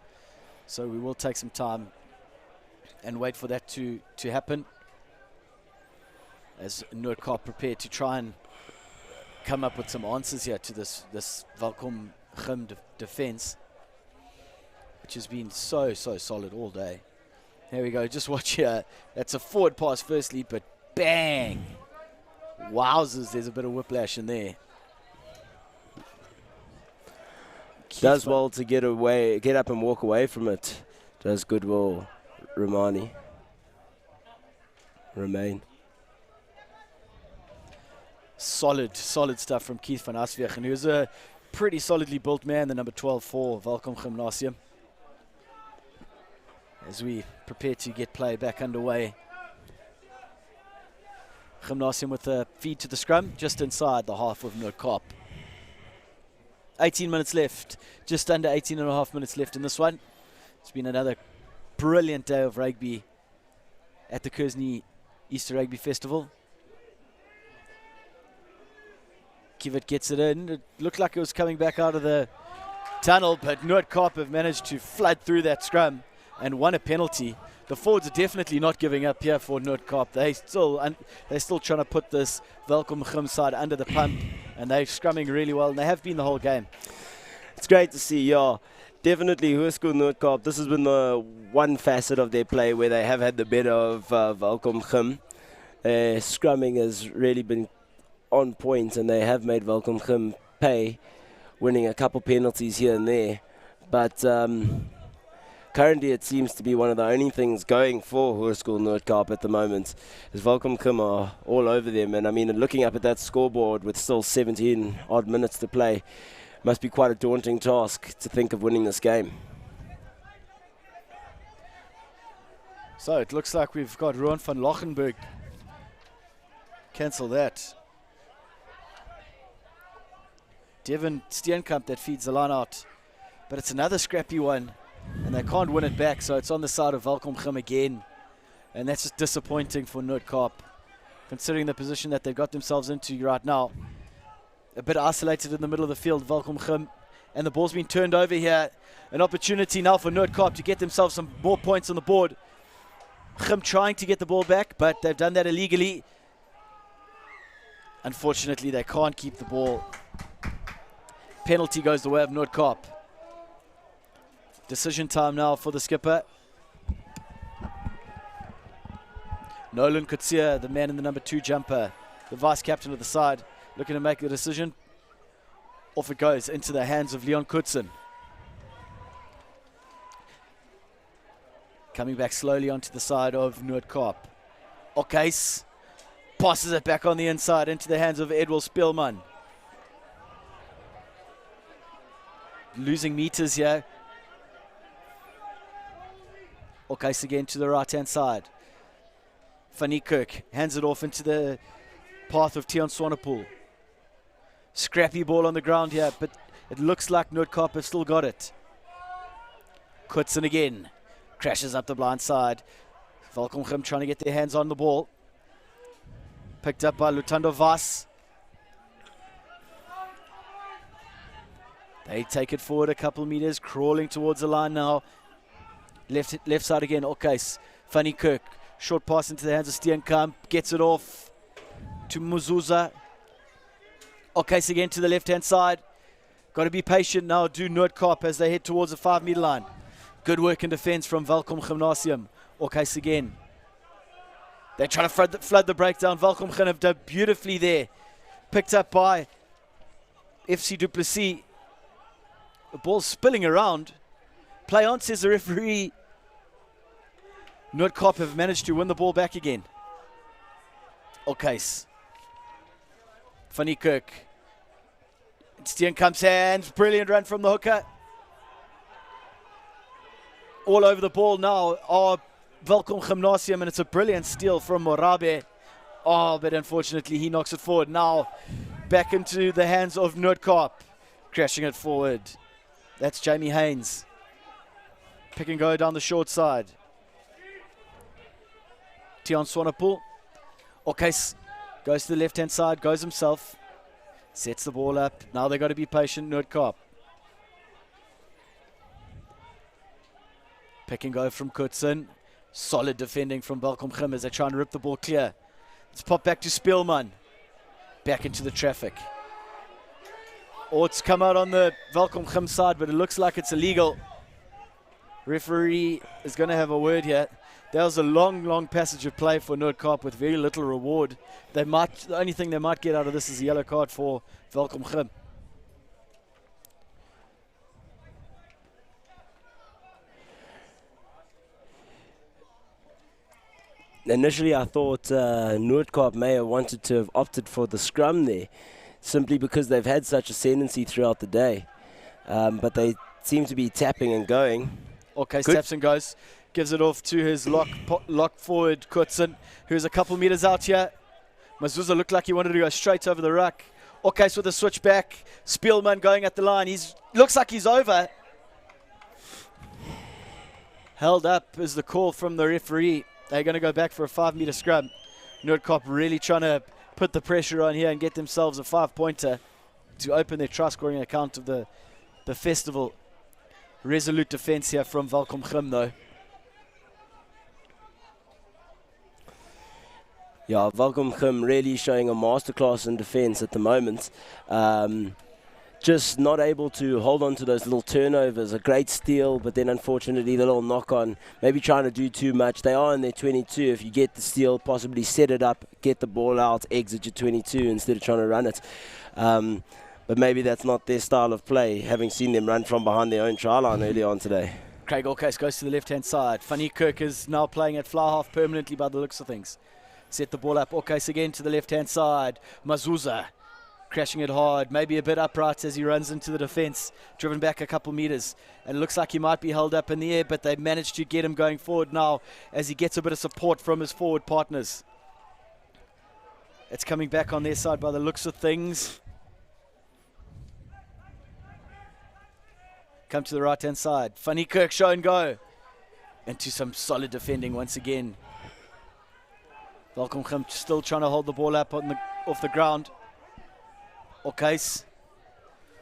So we will take some time and wait for that to happen, as Noord-Kaap prepared to try and come up with some answers here to this Welkom Gym defense, which has been so solid all day. Here we go, just watch here. That's a forward pass firstly, but bang! Wowzers, there's a bit of whiplash in there. Does well to get up and walk away from it. Does Goodwill Remain. Solid stuff from Keith van Asweg, and he was a pretty solidly built man, the number 12 for Welkom Gymnasium. As we prepare to get play back underway. Gymnasium with a feed to the scrum, just inside the half of Noord-Kaap. 18 minutes left, just under 18 and a half minutes left in this one. It's been another brilliant day of rugby at the Kersney Easter Rugby Festival. Kiewit gets it in. It looked like it was coming back out of the tunnel, but Noord-Kaap have managed to flood through that scrum and won a penalty. The forwards are definitely not giving up here for Noord-Kaap. They're still trying to put this Welkom Gym side under the pump, and they're scrumming really well, and they have been the whole game. It's great to see, yeah. Definitely Hoerskool Noord-Kaap, this has been the one facet of their play where they have had the better of Welkom Gym. Scrumming has really been on point, and they have made Welkom Gym pay, winning a couple penalties here and there. But currently it seems to be one of the only things going for Hoerskool Noord-Kaap at the moment, as Welkom Gym are all over them. And I mean, looking up at that scoreboard with still 17 odd minutes to play, must be quite a daunting task to think of winning this game. So it looks like we've got Rowan van Lochenberg. Cancel that. Devin Steenkamp that feeds the line out. But it's another scrappy one And they can't win it back, so it's on the side of Welkom again. And that's just disappointing for Noord-Kaap, considering the position that they've got themselves into right now. A bit isolated in the middle of the field, Welkom. And the ball's been turned over here. An opportunity now for Noord-Kaap to get themselves some more points on the board. Gim trying to get the ball back, but they've done that illegally. Unfortunately, they can't keep the ball. Penalty goes the way of Noord-Kaap. Decision time now for the skipper. Nolan Kutsia, the man in the number 2 jumper, the vice captain of the side, looking to make the decision. Off it goes into the hands of Leon Kutsen. Coming back slowly onto the side of Noord-Kaap. Okhuis passes it back on the inside into the hands of Edwil Spielman. Losing meters here. Okhuis again to the right-hand side. Van Niekerk hands it off into the path of Tiaan Swanepoel. Scrappy ball on the ground here, but it looks like Noord-Kaap have still got it. Kutsen again. Crashes up the blind side. Welkom trying to get their hands on the ball. Picked up by Lutando Vas. They take it forward a couple meters, crawling towards the line now. Left side again, Okhuis. Van Niekerk. Short pass into the hands of Steenkamp. Gets it off to Muzuza. Okhuis again to the left-hand side. Got to be patient now, do Noord-Kaap as they head towards the 5-meter line. Good work in defense from Welkom Gymnasium. Okhuis again. They're trying to flood the breakdown. Welkom have done beautifully there. Picked up by FC Du Plessis. The ball's spilling around. Play on, says the referee. Noord-Kaap have managed to win the ball back again. Okhuis. Van Niekerk. Steenkamp's hands. Brilliant run from the hooker. All over the ball now are Welkom Gymnasium, and it's a brilliant steal from Morabe. Oh, but unfortunately he knocks it forward. Now back into the hands of Noord-Kaap. Crashing it forward. That's Jamie Haynes. Pick and go down the short side. Tiaan Swanepoel. Okhuis goes to the left-hand side, goes himself. Sets the ball up. Now they've got to be patient, Noord-Kaap. Pick and go from Kutsen. Solid defending from Welkom Gym as they try and rip the ball clear. It's popped back to Spielman. Back into the traffic. Or it's come out on the Welkom Gym side, but it looks like it's illegal. Referee is going to have a word here. That was a long passage of play for Noord-Kaap with very little reward. The only thing they might get out of this is a yellow card for Welkom Gym. Initially, I thought Noord-Kaap may have wanted to have opted for the scrum there, simply because they've had such ascendancy throughout the day. But they seem to be tapping and going. Okay, taps and goes. Gives it off to his lock forward, Kutsen, who's a couple meters out here. Mazuza looked like he wanted to go straight over the ruck. Okhuis with a switch back. Spielman going at the line. Looks like he's over. Held up is the call from the referee. They're going to go back for a 5-meter scrum. Noord-Kaap really trying to put the pressure on here and get themselves a 5-pointer to open their try-scoring account of the festival. Resolute defense here from Welkom Gym, though. Yeah, Welkom Gym really showing a masterclass in defense at the moment. Just not able to hold on to those little turnovers. A great steal, but then unfortunately the little knock on. Maybe trying to do too much. They are in their 22. If you get the steal, possibly set it up, get the ball out, exit your 22 instead of trying to run it. But maybe that's not their style of play, having seen them run from behind their own try line earlier on today. Craig Okhuis goes to the left-hand side. Van Niekerk is now playing at fly half permanently by the looks of things. Set the ball up. Okhuis again to the left-hand side. Mazuza crashing it hard, maybe a bit upright as he runs into the defense, driven back a couple meters. And it looks like he might be held up in the air, but they managed to get him going forward now as he gets a bit of support from his forward partners. It's coming back on their side by the looks of things. come to the right-hand side. Van Niekerk show and go. Into some solid defending once again. Welkom still trying to hold the ball up off the ground. Okais.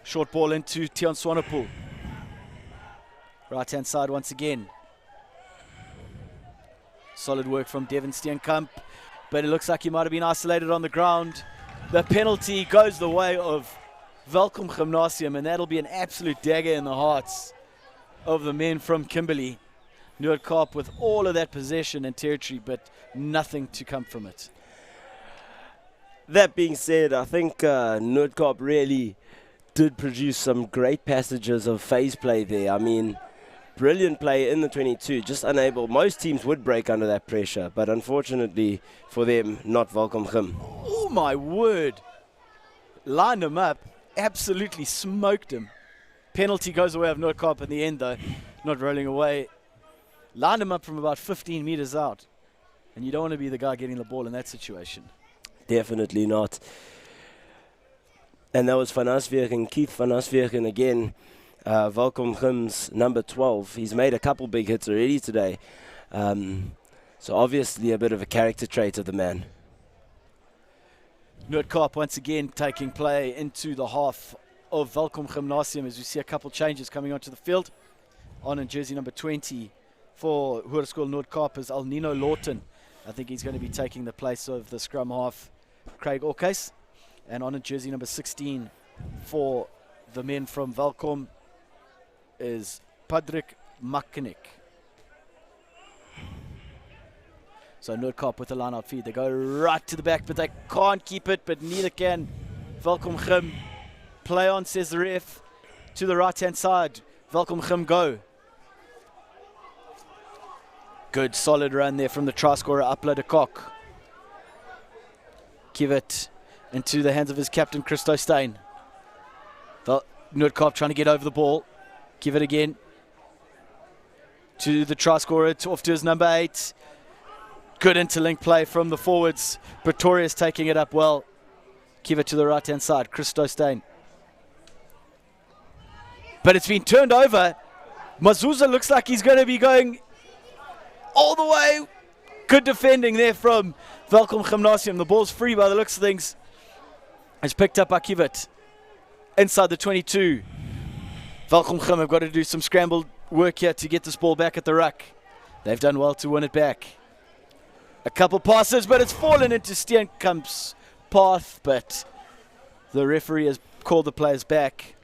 Short ball into Tian Swanepoel. Right-hand side once again. Solid work from Devin Steenkamp, but it looks like he might have been isolated on the ground. The penalty goes the way of Welkom Gymnasium, and that'll be an absolute dagger in the hearts of the men from Kimberley. Noord-Kaap with all of that possession and territory, but nothing to come from it. That being said, I think Noord-Kaap really did produce some great passages of phase play there. I mean, brilliant play in the 22, just unable. Most teams would break under that pressure, but unfortunately for them, not Welkom Gym. Oh my word. Lined him up, absolutely smoked him. Penalty goes away of Noord-Kaap in the end though, not rolling away. Lined him up from about 15 meters out. And you don't want to be the guy getting the ball in that situation. Definitely not. And that was Van Aswegen, Keith Van Aswegen again. Welkom Gym's number 12. He's made a couple big hits already today. So obviously a bit of a character trait of the man. Noord-Kaap once again taking play into the half of Welkom Gymnasium as we see a couple changes coming onto the field. On in jersey number 20 for Hoerskool Noord-Kaap is El Nino Lawton. I think he's going to be taking the place of the scrum half Craig Orcase. And on in jersey number 16 for the men from Welkom is Patrick Makinik. So Noord-Kaap with the line-out feed. They go right to the back, but they can't keep it, but neither can Welkom Gym. Play on, says the ref. To the right-hand side, Welkom Gym go. Good, solid run there from the try scorer, Apla de Kok. Give it into the hands of his captain, Christo Steyn. Noord-Kaap trying to get over the ball. Give it again to the try scorer, off to his number 8. Good interlink play from the forwards. Pretorius taking it up well. Give it to the right-hand side, Christo Steyn. But it's been turned over. Mazuza looks like he's going to be going all the way. Good defending there from Welkom Gymnasium. The ball's free by the looks of things. It's picked up by Kivit. Inside the 22. Welkom Gym have got to do some scrambled work here to get this ball back at the ruck. They've done well to win it back. A couple passes, but it's fallen into Steenkamp's path, but the referee has called the players back.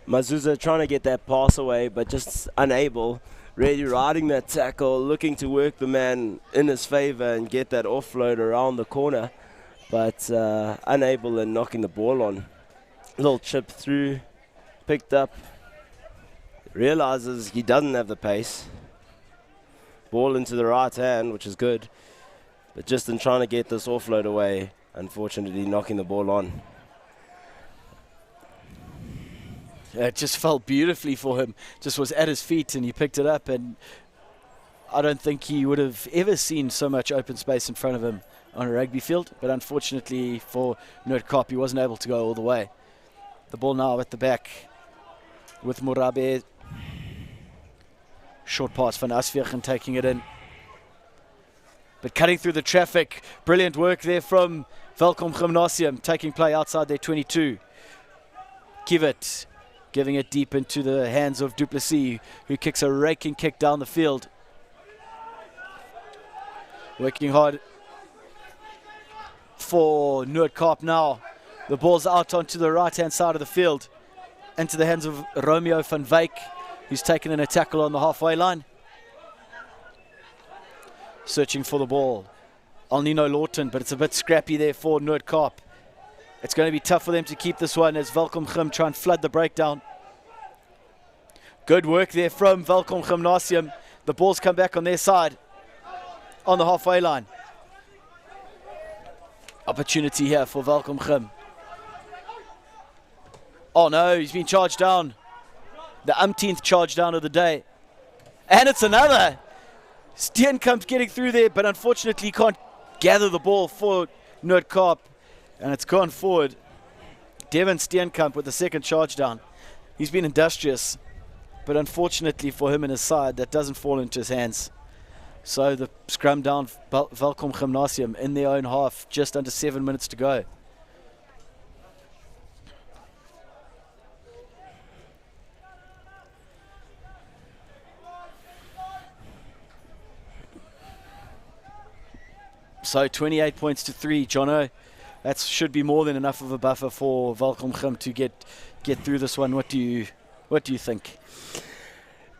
Mazuza trying to get that pass away, but just unable. Really riding that tackle, looking to work the man in his favor and get that offload around the corner, but unable in knocking the ball on. Little chip through, picked up, realizes he doesn't have the pace. Ball into the right hand, which is good, but just in trying to get this offload away, unfortunately knocking the ball on. It just fell beautifully for him. Just was at his feet and he picked it up, and I don't think he would have ever seen so much open space in front of him on a rugby field, but unfortunately for Noord-Kaap, he wasn't able to go all the way. The ball now at the back with Murabe. Short pass for Aswegen taking it in. But cutting through the traffic. Brilliant work there from Welkom Gymnasium, taking play outside their 22. Kivit giving it deep into the hands of Duplessis, who kicks a raking kick down the field. Working hard for Noord-Kaap now. The ball's out onto the right-hand side of the field, into the hands of Romeo van Wyk, who's taken in a tackle on the halfway line. Searching for the ball. El Nino Lawton, but it's a bit scrappy there for Noord-Kaap. It's going to be tough for them to keep this one as Welkom Gym try and flood the breakdown. Good work there from Welkom Gymnasium. The ball's come back on their side on the halfway line. Opportunity here for Welkom Gym. Oh no, he's been charged down. The umpteenth charge down of the day. And it's another. Steenkamp's getting through there, but unfortunately he can't gather the ball for Noord-Kaap. And it's gone forward. Devin Steenkamp with the second charge down. He's been industrious, but unfortunately for him and his side, that doesn't fall into his hands. So the scrum down, Welkom Gymnasium in their own half, just under 7 minutes to go. So 28 points to 3, Jono. That should be more than enough of a buffer for Welkom Gym to get through this one. What do you think?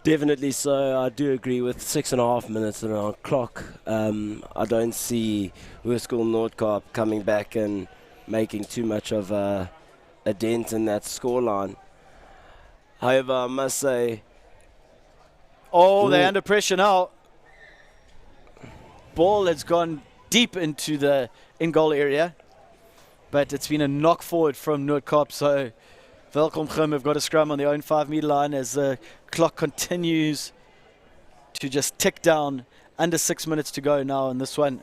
Definitely so. I do agree with 6.5 minutes on our clock. I don't see Hoerskool Noord-Kaap coming back and making too much of a dent in that scoreline. However, I must say... Oh, they're under pressure now. Ball has gone deep into the in-goal area, but it's been a knock forward from Noord-Kaap, so Welkom Gym have got a scrum on their own 5-meter line as the clock continues to just tick down. Under 6 minutes to go now in this one.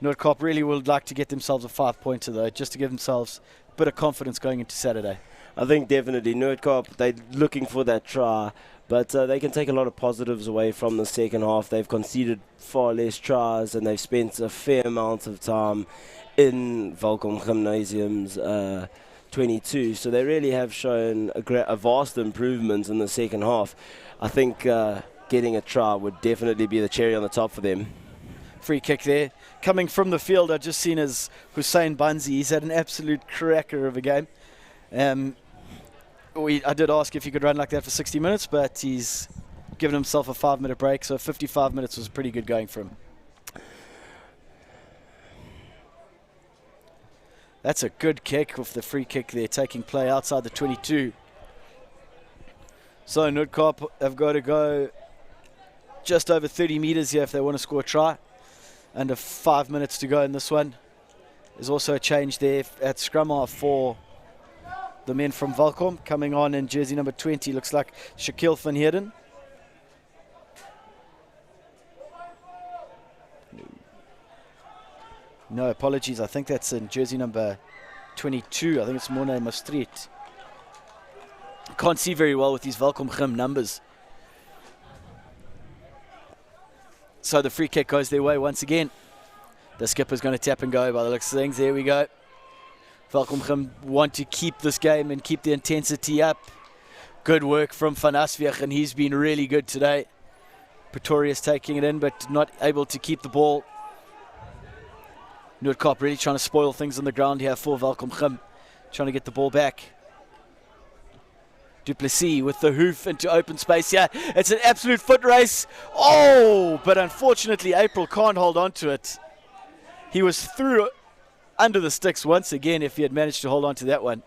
Noord-Kaap really would like to get themselves a 5-pointer though, just to give themselves a bit of confidence going into Saturday. I think definitely Noord-Kaap, they're looking for that try, but they can take a lot of positives away from the second half. They've conceded far less tries and they've spent a fair amount of time in Welkom Gymnasium's 22, so they really have shown a vast improvement in the second half. I think getting a try would definitely be the cherry on the top for them. Free kick there. Coming from the field, I've just seen as Hussein Banzi. He's had an absolute cracker of a game. I did ask if he could run like that for 60 minutes, but he's given himself a 5-minute break, so 55 minutes was pretty good going for him. That's a good kick off the free kick there, taking play outside the 22. So Noord-Kaap have got to go just over 30 meters here if they want to score a try. Under 5 minutes to go in this one. There's also a change there at scrum half for the men from Welkom. Coming on in jersey number 20, looks like Shaquille van Heerden. No, apologies. I think that's in jersey number 22. I think it's Morne Maastricht. Can't see very well with these Welkom Gym numbers. So the free kick goes their way once again. The skipper's going to tap and go by the looks of things. There we go. Welkom Gym want to keep this game and keep the intensity up. Good work from Van Asviach, and he's been really good today. Pretorius taking it in, but not able to keep the ball. Noord-Kaap really trying to spoil things on the ground here for Welkom Gym. Trying to get the ball back. Duplessis with the hoof into open space here. It's an absolute foot race. Oh, but unfortunately April can't hold on to it. He was through under the sticks once again if he had managed to hold on to that one.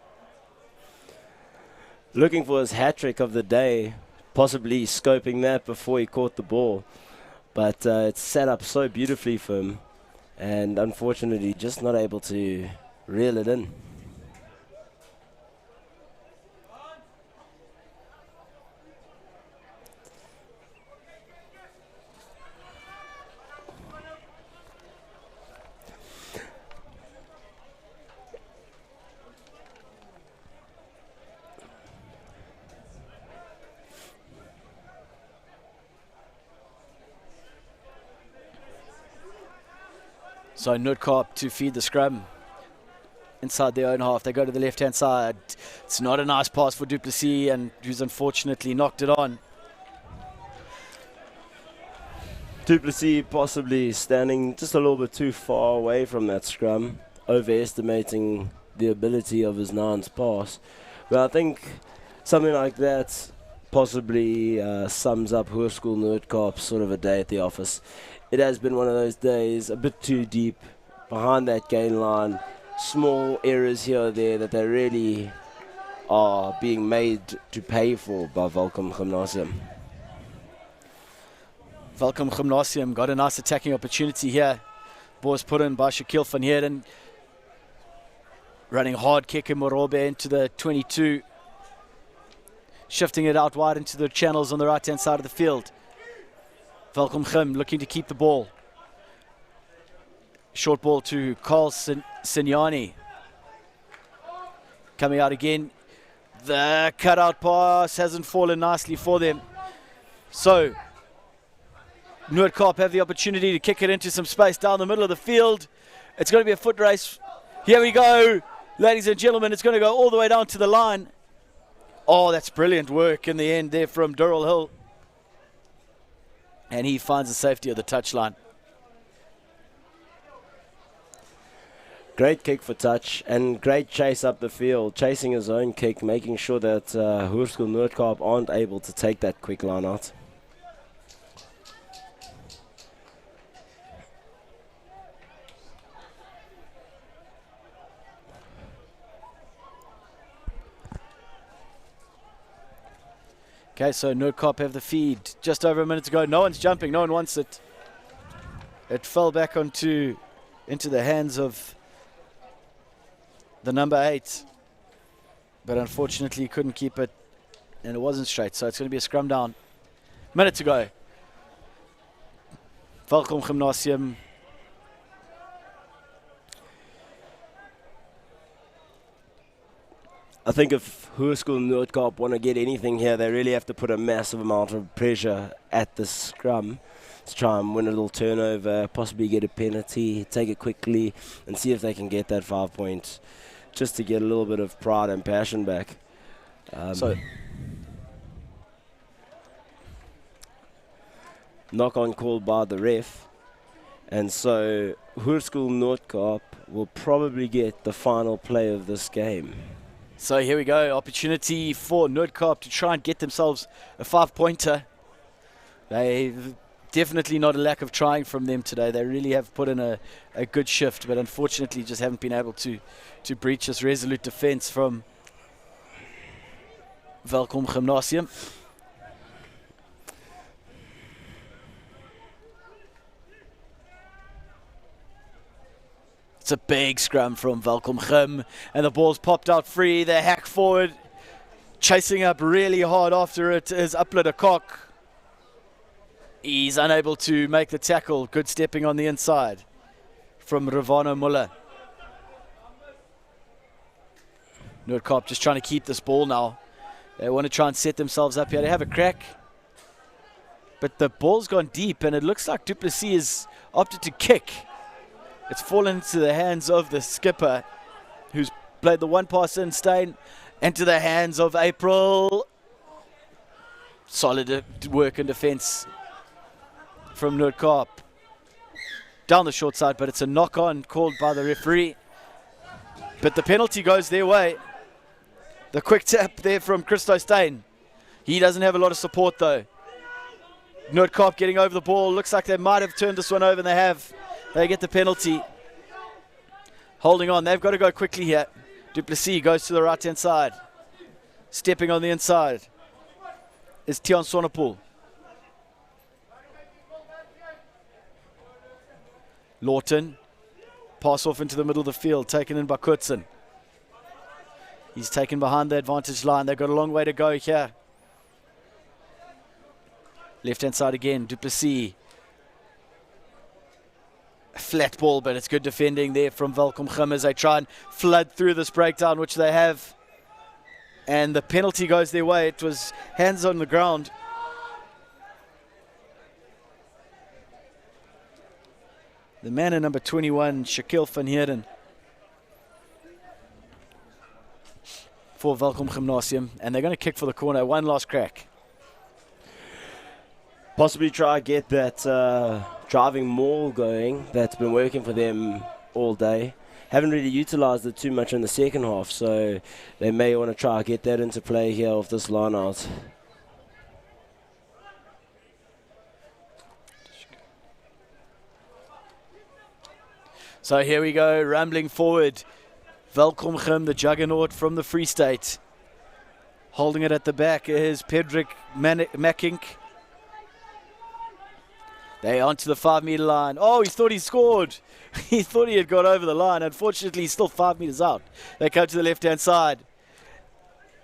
Looking for his hat-trick of the day, possibly scoping that before he caught the ball. But it's set up so beautifully for him, and unfortunately just not able to reel it in. So Noord-Kaap to feed the scrum inside their own half. They go to the left-hand side. It's not a nice pass for Duplessis, and who's unfortunately knocked it on. Duplessis possibly standing just a little bit too far away from that scrum, overestimating the ability of his nines pass. But I think something like that possibly sums up Hoerskool Noord-Kaap's sort of a day at the office. It has been one of those days, a bit too deep behind that gain line. Small errors here or there that they really are being made to pay for by Welkom Gymnasium. Welkom Gymnasium got a nice attacking opportunity here. Ball was put in by Shaquille van Heerden. Running hard kick in Morobe into the 22. Shifting it out wide into the channels on the right-hand side of the field. Welkom Gym looking to keep the ball. Short ball to Carl Signani. Coming out again. The cutout pass hasn't fallen nicely for them. So, Noord-Kaap have the opportunity to kick it into some space down the middle of the field. It's going to be a foot race. Here we go. Ladies and gentlemen, it's going to go all the way down to the line. Oh, that's brilliant work in the end there from Durrell Hill. And he finds the safety of the touchline. Great kick for touch and great chase up the field, chasing his own kick, making sure that Hoerskool Noord-Kaap aren't able to take that quick line out. Okay, so Noord-Kaap have the feed just over a minute to go. No one's jumping, no one wants it. It fell back into the hands of the number 8. But unfortunately he couldn't keep it and it wasn't straight. So it's going to be a scrum down. Minute to go. Welkom Gymnasium. I think if Hoerskool Noord-Kaap want to get anything here, they really have to put a massive amount of pressure at the scrum to try and win a little turnover, possibly get a penalty, take it quickly, and see if they can get that 5 points, just to get a little bit of pride and passion back. Knock on called by the ref, and so Hoerskool Noord-Kaap will probably get the final play of this game. So here we go, opportunity for Noord-Kaap to try and get themselves a 5-pointer. They've definitely not a lack of trying from them today. They really have put in a good shift, but unfortunately just haven't been able to breach this resolute defense from Welkom Gymnasium. It's a big scrum from Welkom Gym, and the ball's popped out free. They hack forward, chasing up really hard after it is Upler de Kock. He's unable to make the tackle. Good stepping on the inside from Ravano Muller. Noord-Kaap just trying to keep this ball now. They want to try and set themselves up here. They have a crack, but the ball's gone deep, and it looks like Du Plessis has opted to kick. It's fallen into the hands of the skipper, who's played the one pass in, Stein, into the hands of April. Solid work in defense from Noord-Kaap. Down the short side, but it's a knock-on called by the referee. But the penalty goes their way. The quick tap there from Christo Stein. He doesn't have a lot of support though. Noord-Kaap getting over the ball. Looks like they might have turned this one over, and they have. They get the penalty. Holding on. They've got to go quickly here. Du Plessis goes to the right-hand side. Stepping on the inside is Tian Sonnepoel. Lawton. Pass off into the middle of the field. Taken in by Kurtzen. He's taken behind the advantage line. They've got a long way to go here. Left-hand side again. Du Plessis. Flat ball, but it's good defending there from Welkom Gym as they try and flood through this breakdown, which they have. And the penalty goes their way. It was hands on the ground. The man in number 21, Shaquille van Heerden, for Welkom Gymnasium. And they're going to kick for the corner. One last crack. Possibly try get that driving maul going that's been working for them all day. Haven't really utilized it too much in the second half, so they may want to try get that into play here off this line out. So here we go, rambling forward. Welkom Gym, the juggernaut from the Free State. Holding it at the back is Pedrick Mackink. They onto the 5-meter line. Oh, he thought he scored. He thought he had got over the line. Unfortunately, he's still 5 meters out. They come to the left-hand side.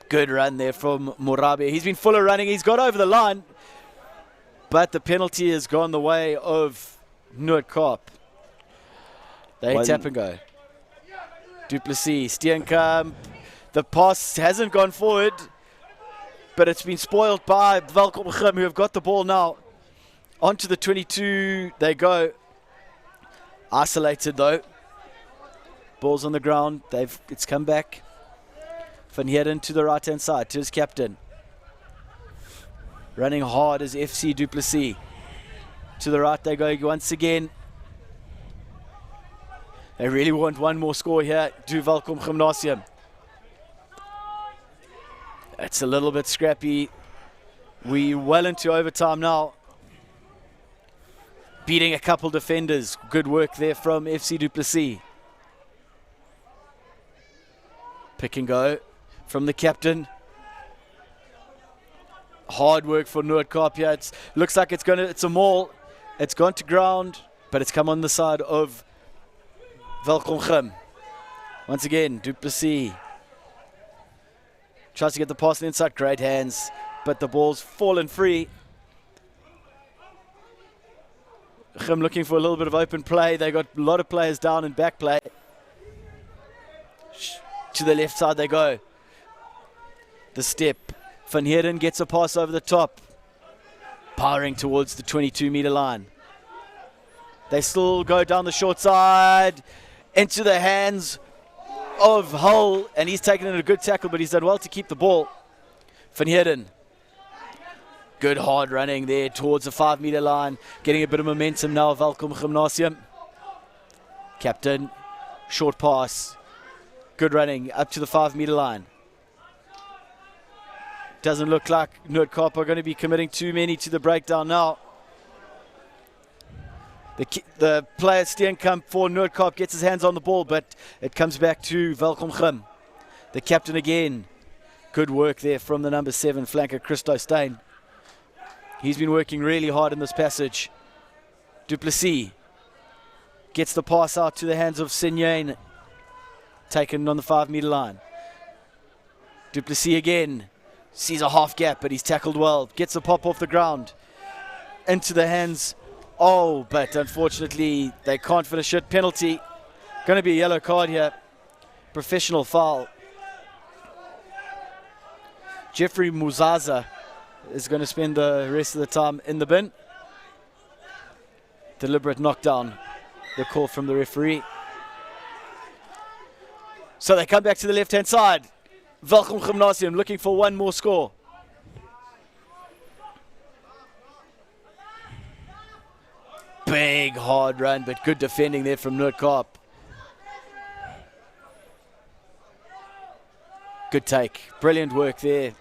Good run there from Morabe. He's been full of running. He's got over the line. But the penalty has gone the way of Noord-Kaap. They tap and go. Du Plessis, Steenkamp. The pass hasn't gone forward, but it's been spoiled by Welkom, who have got the ball now. Onto the 22 they go. Isolated though. Ball's on the ground. It's come back. Van Heerden to the right hand side to his captain. Running hard is FC Du Plessis. To the right they go once again. They really want one more score here. Do Welkom Gymnasium. It's a little bit scrappy. We're well into overtime now. Beating a couple defenders. Good work there from FC Du Plessis. Pick and go from the captain. Hard work for Noord-Kaap here. It looks like it's a maul. It's gone to ground, but it's come on the side of Welkom Gym. Once again, Du Plessis tries to get the pass on the inside. Great hands, but the ball's fallen free. Gym looking for a little bit of open play. They got a lot of players down in back play. To the left side they go. The step. Van Heerden gets a pass over the top. Powering towards the 22-meter line. They still go down the short side. Into the hands of Hull. And he's taken in a good tackle, but he's done well to keep the ball. Van Heerden. Good hard running there towards the 5-meter line. Getting a bit of momentum now of Welkom Gymnasium. Captain. Short pass. Good running up to the 5-meter line. Doesn't look like Noord-Kaap are going to be committing too many to the breakdown now. The player Steenkamp for Noord-Kaap gets his hands on the ball, but it comes back to Welkom Gym. The captain again. Good work there from the number 7 flanker, Christo Steyn. He's been working really hard in this passage. Du Plessis gets the pass out to the hands of Sinyain. Taken on the 5-meter line. Du Plessis again. Sees a half gap, but he's tackled well. Gets the pop off the ground. Into the hands. Oh, but unfortunately, they can't finish it. Penalty. Going to be a yellow card here. Professional foul. Jeffrey Muzaza is going to spend the rest of the time in the bin. Deliberate knockdown. The call from the referee. So they come back to the left-hand side. Welkom Gymnasium looking for one more score. Big hard run, but good defending there from Noord-Kaap. Good take. Brilliant work there.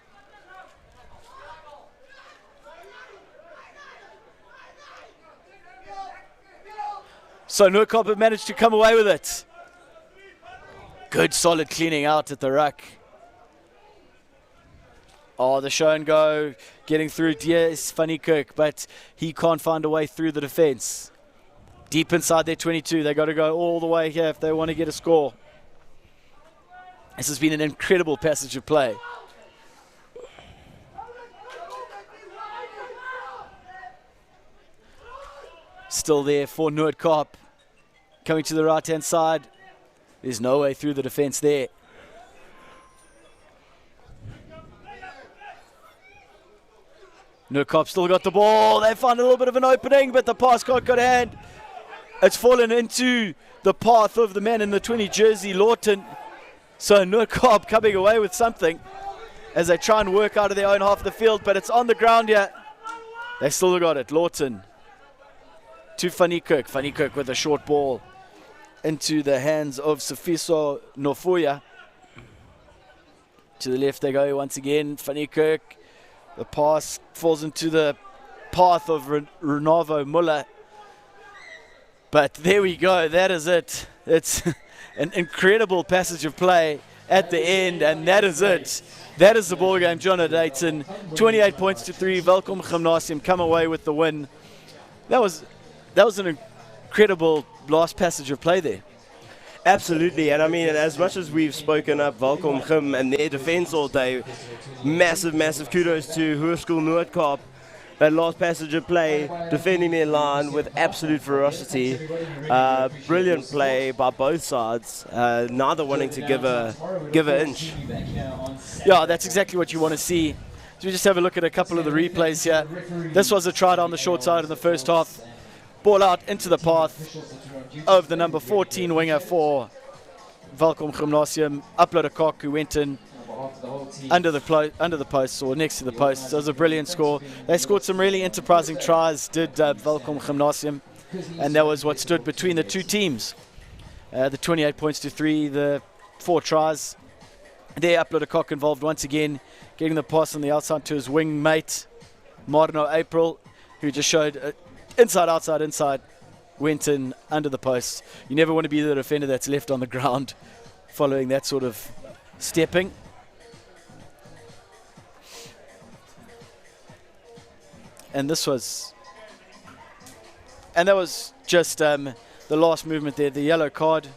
So Noord-Kaap have managed to come away with it. Good solid cleaning out at the ruck. Oh, the show and go, getting through Diaz Van Niekerk, but he can't find a way through the defense. Deep inside their 22, they got to go all the way here if they want to get a score. This has been an incredible passage of play. Still there for Noord-Kaap. Coming to the right-hand side. There's no way through the defense there. Noord-Kaap still got the ball. They found a little bit of an opening, but the pass can't go to hand. It's fallen into the path of the man in the 20 jersey, Lawton. So Noord-Kaap coming away with something as they try and work out of their own half of the field, but it's on the ground here. They still got it. Lawton to Van Niekerk. Van Niekerk with a short ball into the hands of Sifiso Nofuya. To the left they go once again. Van Niekerk. The pass falls into the path of Renavo Muller. But there we go. That is it. It's an incredible passage of play at the end, and that is it. That is the ball game, John O'Dayton. 28 points to 3. Welkom Gymnasium come away with the win. That was an incredible last passage of play there. Absolutely, and I mean, as much as we've spoken up Welkom Gym and their defense all day, massive kudos to Hoerskool Noord-Kaap. that last passage of play, defending their line with absolute ferocity. Brilliant play by both sides, neither wanting to give a inch. Yeah, that's exactly what you want to see. So we just have a look at a couple of the replays here. This was a try down the short side in the first half. Ball out into the path of the number 14 winger for Welkom Gymnasium, Uploader Kok, who went in under the posts or next to the posts. So it was a brilliant score. They scored some really enterprising tries, did Welkom Gymnasium, and that was what stood between the two teams. The 28 points to 3, the 4 tries. There, Uploader Kok involved once again, getting the pass on the outside to his wing mate, Marno April, who just showed inside, outside, inside, went in under the post. You never want to be the defender that's left on the ground following that sort of stepping. And that was just the last movement there, the yellow card.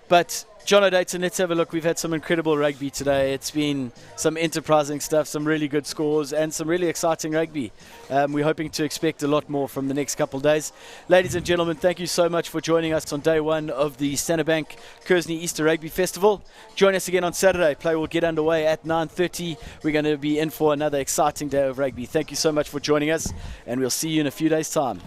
But John O'Dayton, let's have a look. We've had some incredible rugby today. It's been some enterprising stuff, some really good scores, and some really exciting rugby. We're hoping to expect a lot more from the next couple of days. Ladies and gentlemen, thank you so much for joining us on day 1 of the Standerbank Kersney Easter Rugby Festival. Join us again on Saturday. Play will get underway at 9:30. We're going to be in for another exciting day of rugby. Thank you so much for joining us, and we'll see you in a few days' time.